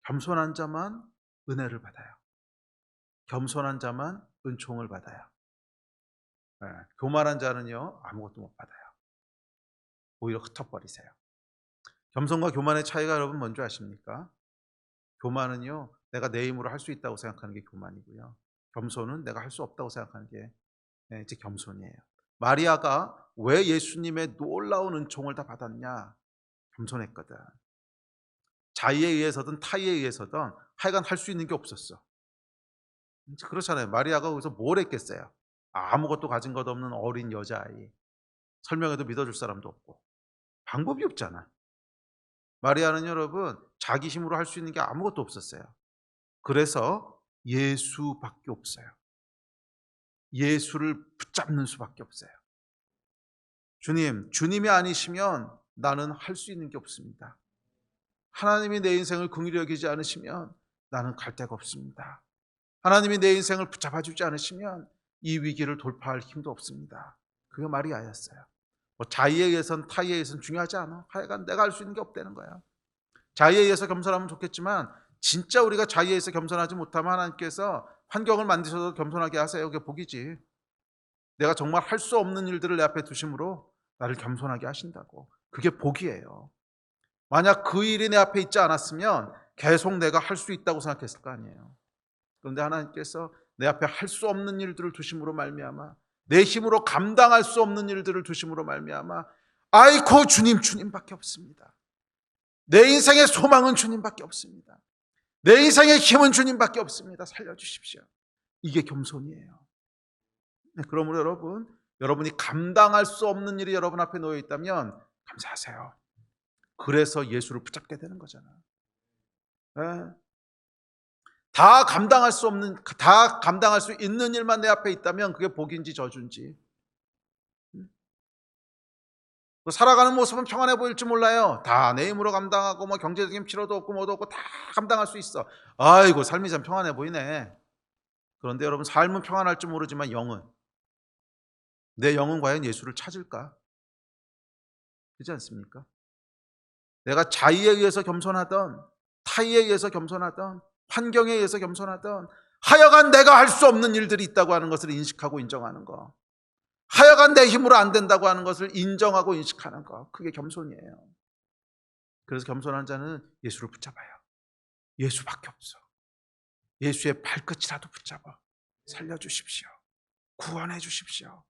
A: 겸손한 자만 은혜를 받아요. 겸손한 자만 은총을 받아요. 교만한 자는요 아무것도 못 받아요. 오히려 흩어버리세요. 겸손과 교만의 차이가 여러분 뭔지 아십니까? 교만은요 내가 내 힘으로 할 수 있다고 생각하는 게 교만이고요, 겸손은 내가 할 수 없다고 생각하는 게 이제 겸손이에요. 마리아가 왜 예수님의 놀라운 은총을 다 받았냐? 겸손했거든. 자의에 의해서든 타의에 의해서든 하여간 할 수 있는 게 없었어. 그렇잖아요. 마리아가 거기서 뭘 했겠어요? 아무것도 가진 것 없는 어린 여자아이, 설명해도 믿어줄 사람도 없고 방법이 없잖아. 마리아는 여러분 자기 힘으로 할 수 있는 게 아무것도 없었어요. 그래서 예수밖에 없어요. 예수를 붙잡는 수밖에 없어요. 주님이 아니시면 나는 할 수 있는 게 없습니다. 하나님이 내 인생을 긍휼히 여기지 않으시면 나는 갈 데가 없습니다. 하나님이 내 인생을 붙잡아 주지 않으시면 이 위기를 돌파할 힘도 없습니다. 그게 마리아였어요. 자의에 의해서는 타의에 의해서는 중요하지 않아. 하여간 내가 할 수 있는 게 없다는 거야. 자의에 의해서 겸손하면 좋겠지만 진짜 우리가 자의에 의해서 겸손하지 못하면 하나님께서 환경을 만드셔서 겸손하게 하세요. 그게 복이지. 내가 정말 할 수 없는 일들을 내 앞에 두심으로 나를 겸손하게 하신다고. 그게 복이에요. 만약 그 일이 내 앞에 있지 않았으면 계속 내가 할 수 있다고 생각했을 거 아니에요. 그런데 하나님께서 내 앞에 할 수 없는 일들을 두심으로 말미암아, 내 힘으로 감당할 수 없는 일들을 두심으로 말미암아, 아이고 주님밖에 없습니다. 내 인생의 소망은 주님밖에 없습니다. 내 인생의 힘은 주님밖에 없습니다. 살려주십시오. 이게 겸손이에요. 그러므로 여러분이 감당할 수 없는 일이 여러분 앞에 놓여 있다면 감사하세요. 그래서 예수를 붙잡게 되는 거잖아. 다 감당할 수 있는 일만 내 앞에 있다면 그게 복인지 저주인지. 살아가는 모습은 평안해 보일지 몰라요. 다 내 힘으로 감당하고 경제적인 필요도 없고 뭐도 없고 다 감당할 수 있어. 아이고 삶이 참 평안해 보이네. 그런데 여러분 삶은 평안할지 모르지만 내 영은 과연 예수를 찾을까? 그렇지 않습니까? 내가 자의에 의해서 겸손하던, 타의에 의해서 겸손하던, 환경에 의해서 겸손하던, 하여간 내가 할 수 없는 일들이 있다고 하는 것을 인식하고 인정하는 거, 하여간 내 힘으로 안 된다고 하는 것을 인정하고 인식하는 거, 그게 겸손이에요. 그래서 겸손한 자는 예수를 붙잡아요. 예수밖에 없어. 예수의 발끝이라도 붙잡아 살려주십시오. 구원해 주십시오.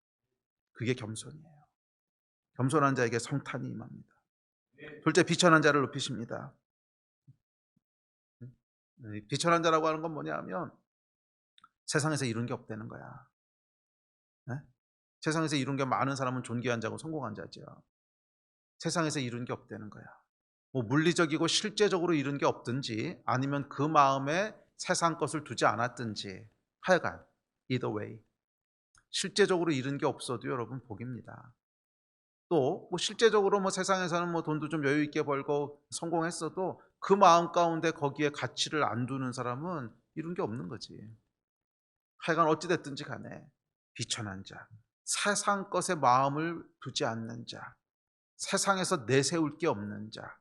A: 그게 겸손이에요. 겸손한 자에게 성탄이 임합니다. 둘째, 비천한 자를 높이십니다. 비천한 자라고 하는 건 뭐냐면 세상에서 이룬 게 없다는 거야. 세상에서 이룬 게 많은 사람은 존귀한 자고 성공한 자죠. 세상에서 이룬 게 없다는 거야. 물리적이고 실제적으로 이룬 게 없든지 아니면 그 마음에 세상 것을 두지 않았든지 하여간 either way 실제적으로 잃은 게 없어도 여러분 복입니다. 또 뭐 실제적으로 뭐 세상에서는 뭐 돈도 좀 여유 있게 벌고 성공했어도 그 마음 가운데 거기에 가치를 안 두는 사람은 이룬 게 없는 거지. 하여간 어찌 됐든지 간에 비천한 자, 세상 것에 마음을 두지 않는 자, 세상에서 내세울 게 없는 자,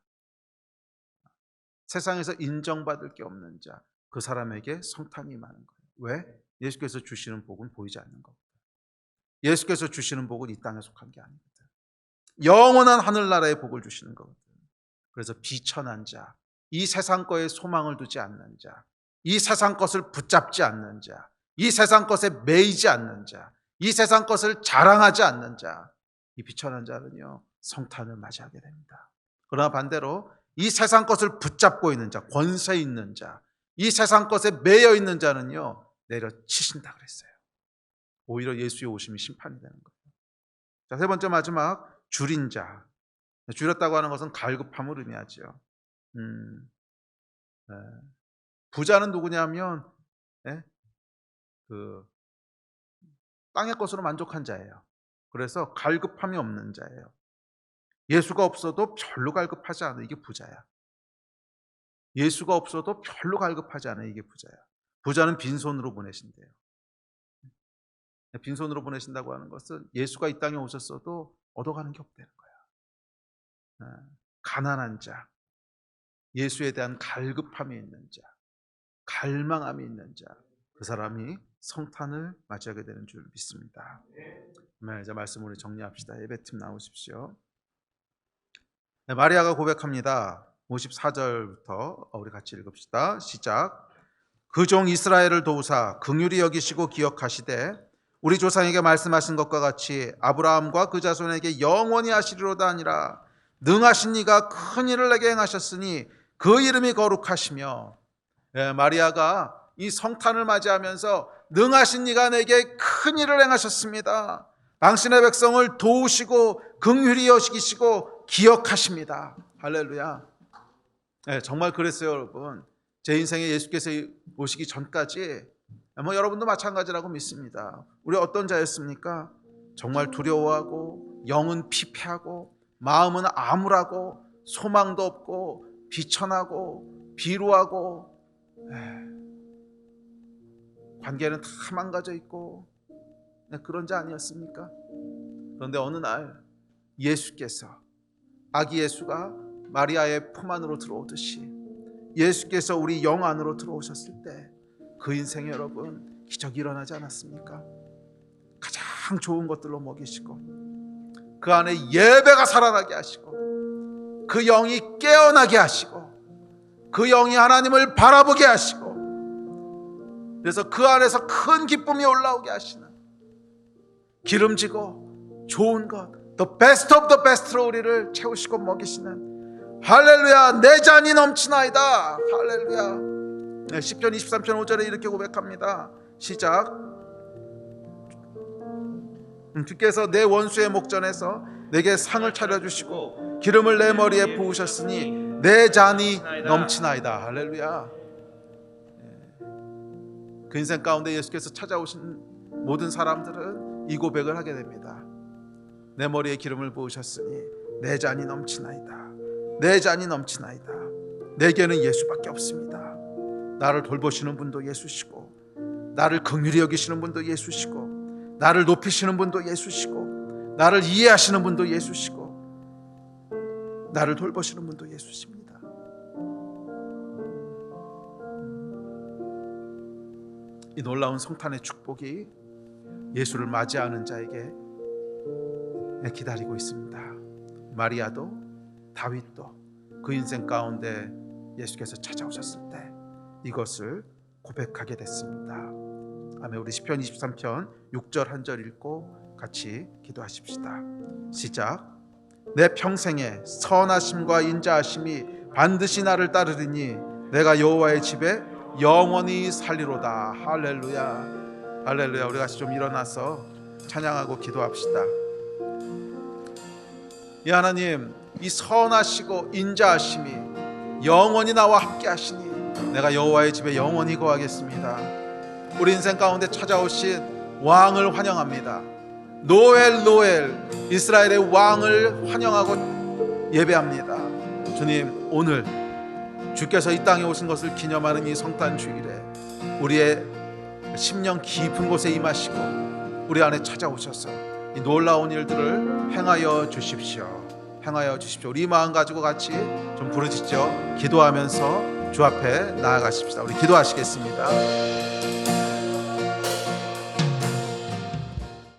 A: 세상에서 인정받을 게 없는 자, 그 사람에게 성탄이 많은 거예요. 왜? 예수께서 주시는 복은 보이지 않는 겁니다. 예수께서 주시는 복은 이 땅에 속한 게 아닙니다. 영원한 하늘나라의 복을 주시는 거거든요. 그래서 비천한 자, 이 세상 거에 소망을 두지 않는 자, 이 세상 것을 붙잡지 않는 자, 이 세상 것에 매이지 않는 자, 이 세상 것을 자랑하지 않는 자, 이 비천한 자는요 성탄을 맞이하게 됩니다. 그러나 반대로 이 세상 것을 붙잡고 있는 자, 권세 있는 자, 이 세상 것에 매여 있는 자는요 내려치신다 그랬어요. 오히려 예수의 오심이 심판이 되는 거예요. 자, 세 번째 마지막, 줄인 자. 줄였다고 하는 것은 갈급함을 의미하죠. 부자는 누구냐면 그 땅의 것으로 만족한 자예요. 그래서 갈급함이 없는 자예요. 예수가 없어도 별로 갈급하지 않아. 이게 부자야. 예수가 없어도 별로 갈급하지 않아. 이게 부자야. 부자는 빈손으로 보내신대요. 빈손으로 보내신다고 하는 것은 예수가 이 땅에 오셨어도 얻어가는 게 없다는 거야. 가난한 자, 예수에 대한 갈급함이 있는 자, 갈망함이 있는 자, 그 사람이 성탄을 맞이하게 되는 줄 믿습니다. 이제 말씀 우리 정리합시다. 예배팀 나오십시오. 마리아가 고백합니다. 54절부터 우리 같이 읽읍시다. 시작. 그 종 이스라엘을 도우사 긍휼히 여기시고 기억하시되 우리 조상에게 말씀하신 것과 같이 아브라함과 그 자손에게 영원히 하시리로다 하니라. 능하신 이가 큰 일을 내게 행하셨으니 그 이름이 거룩하시며. 마리아가 이 성탄을 맞이하면서 능하신 이가 내게 큰 일을 행하셨습니다. 당신의 백성을 도우시고 긍휼히 여기시고 기억하십니다. 할렐루야. 정말 그랬어요, 여러분. 제 인생에 예수께서 오시기 전까지 여러분도 마찬가지라고 믿습니다. 우리 어떤 자였습니까? 정말 두려워하고 영은 피폐하고 마음은 암울하고 소망도 없고 비천하고 비루하고 관계는 다 망가져 있고 그런 자 아니었습니까? 그런데 어느 날 예수께서, 아기 예수가 마리아의 품 안으로 들어오듯이 예수께서 우리 영 안으로 들어오셨을 때 그 인생에 여러분 기적이 일어나지 않았습니까? 가장 좋은 것들로 먹이시고 그 안에 예배가 살아나게 하시고 그 영이 깨어나게 하시고 그 영이 하나님을 바라보게 하시고 그래서 그 안에서 큰 기쁨이 올라오게 하시는 기름지고 좋은 것, the best of the best로 우리를 채우시고 먹이시는, 할렐루야, 내 잔이 넘치나이다. 할렐루야. 시편 23편 5절에 이렇게 고백합니다. 시작. 주께서 내 원수의 목전에서 내게 상을 차려주시고 기름을 내 머리에 부으셨으니 내 잔이 넘치나이다. 할렐루야. 그 인생 가운데 예수께서 찾아오신 모든 사람들은 이 고백을 하게 됩니다. 내 머리에 기름을 부으셨으니 내 잔이 넘치나이다. 내 잔이 넘치나이다. 내게는 예수밖에 없습니다. 나를 돌보시는 분도 예수시고, 나를 긍휼히 여기시는 분도 예수시고, 나를 높이시는 분도 예수시고, 나를 이해하시는 분도 예수시고, 나를 돌보시는 분도 예수십니다. 이 놀라운 성탄의 축복이 예수를 맞이하는 자에게 기다리고 있습니다. 마리아도 다윗도 그 인생 가운데 예수께서 찾아오셨을 때 이것을 고백하게 됐습니다. 아멘. 우리 시편 23편 6절 한 절 읽고 같이 기도하십시다. 시작. 내 평생에 선하심과 인자하심이 반드시 나를 따르리니 내가 여호와의 집에 영원히 살리로다. 할렐루야. 할렐루야. 우리 같이 좀 일어나서 찬양하고 기도합시다. 이 하나님, 이 선하시고 인자하심이 영원히 나와 함께 하시니 내가 여호와의 집에 영원히 거하겠습니다. 우리 인생 가운데 찾아오신 왕을 환영합니다. 노엘 노엘, 이스라엘의 왕을 환영하고 예배합니다. 주님, 오늘 주께서 이 땅에 오신 것을 기념하는 이 성탄 주일에 우리의 심령 깊은 곳에 임하시고 우리 안에 찾아오셔서 이 놀라운 일들을 행하여 주십시오. 행하여 주십시오. 우리 마음 가지고 같이 좀 부르짖죠. 기도하면서 주 앞에 나아가십시다. 우리 기도하시겠습니다.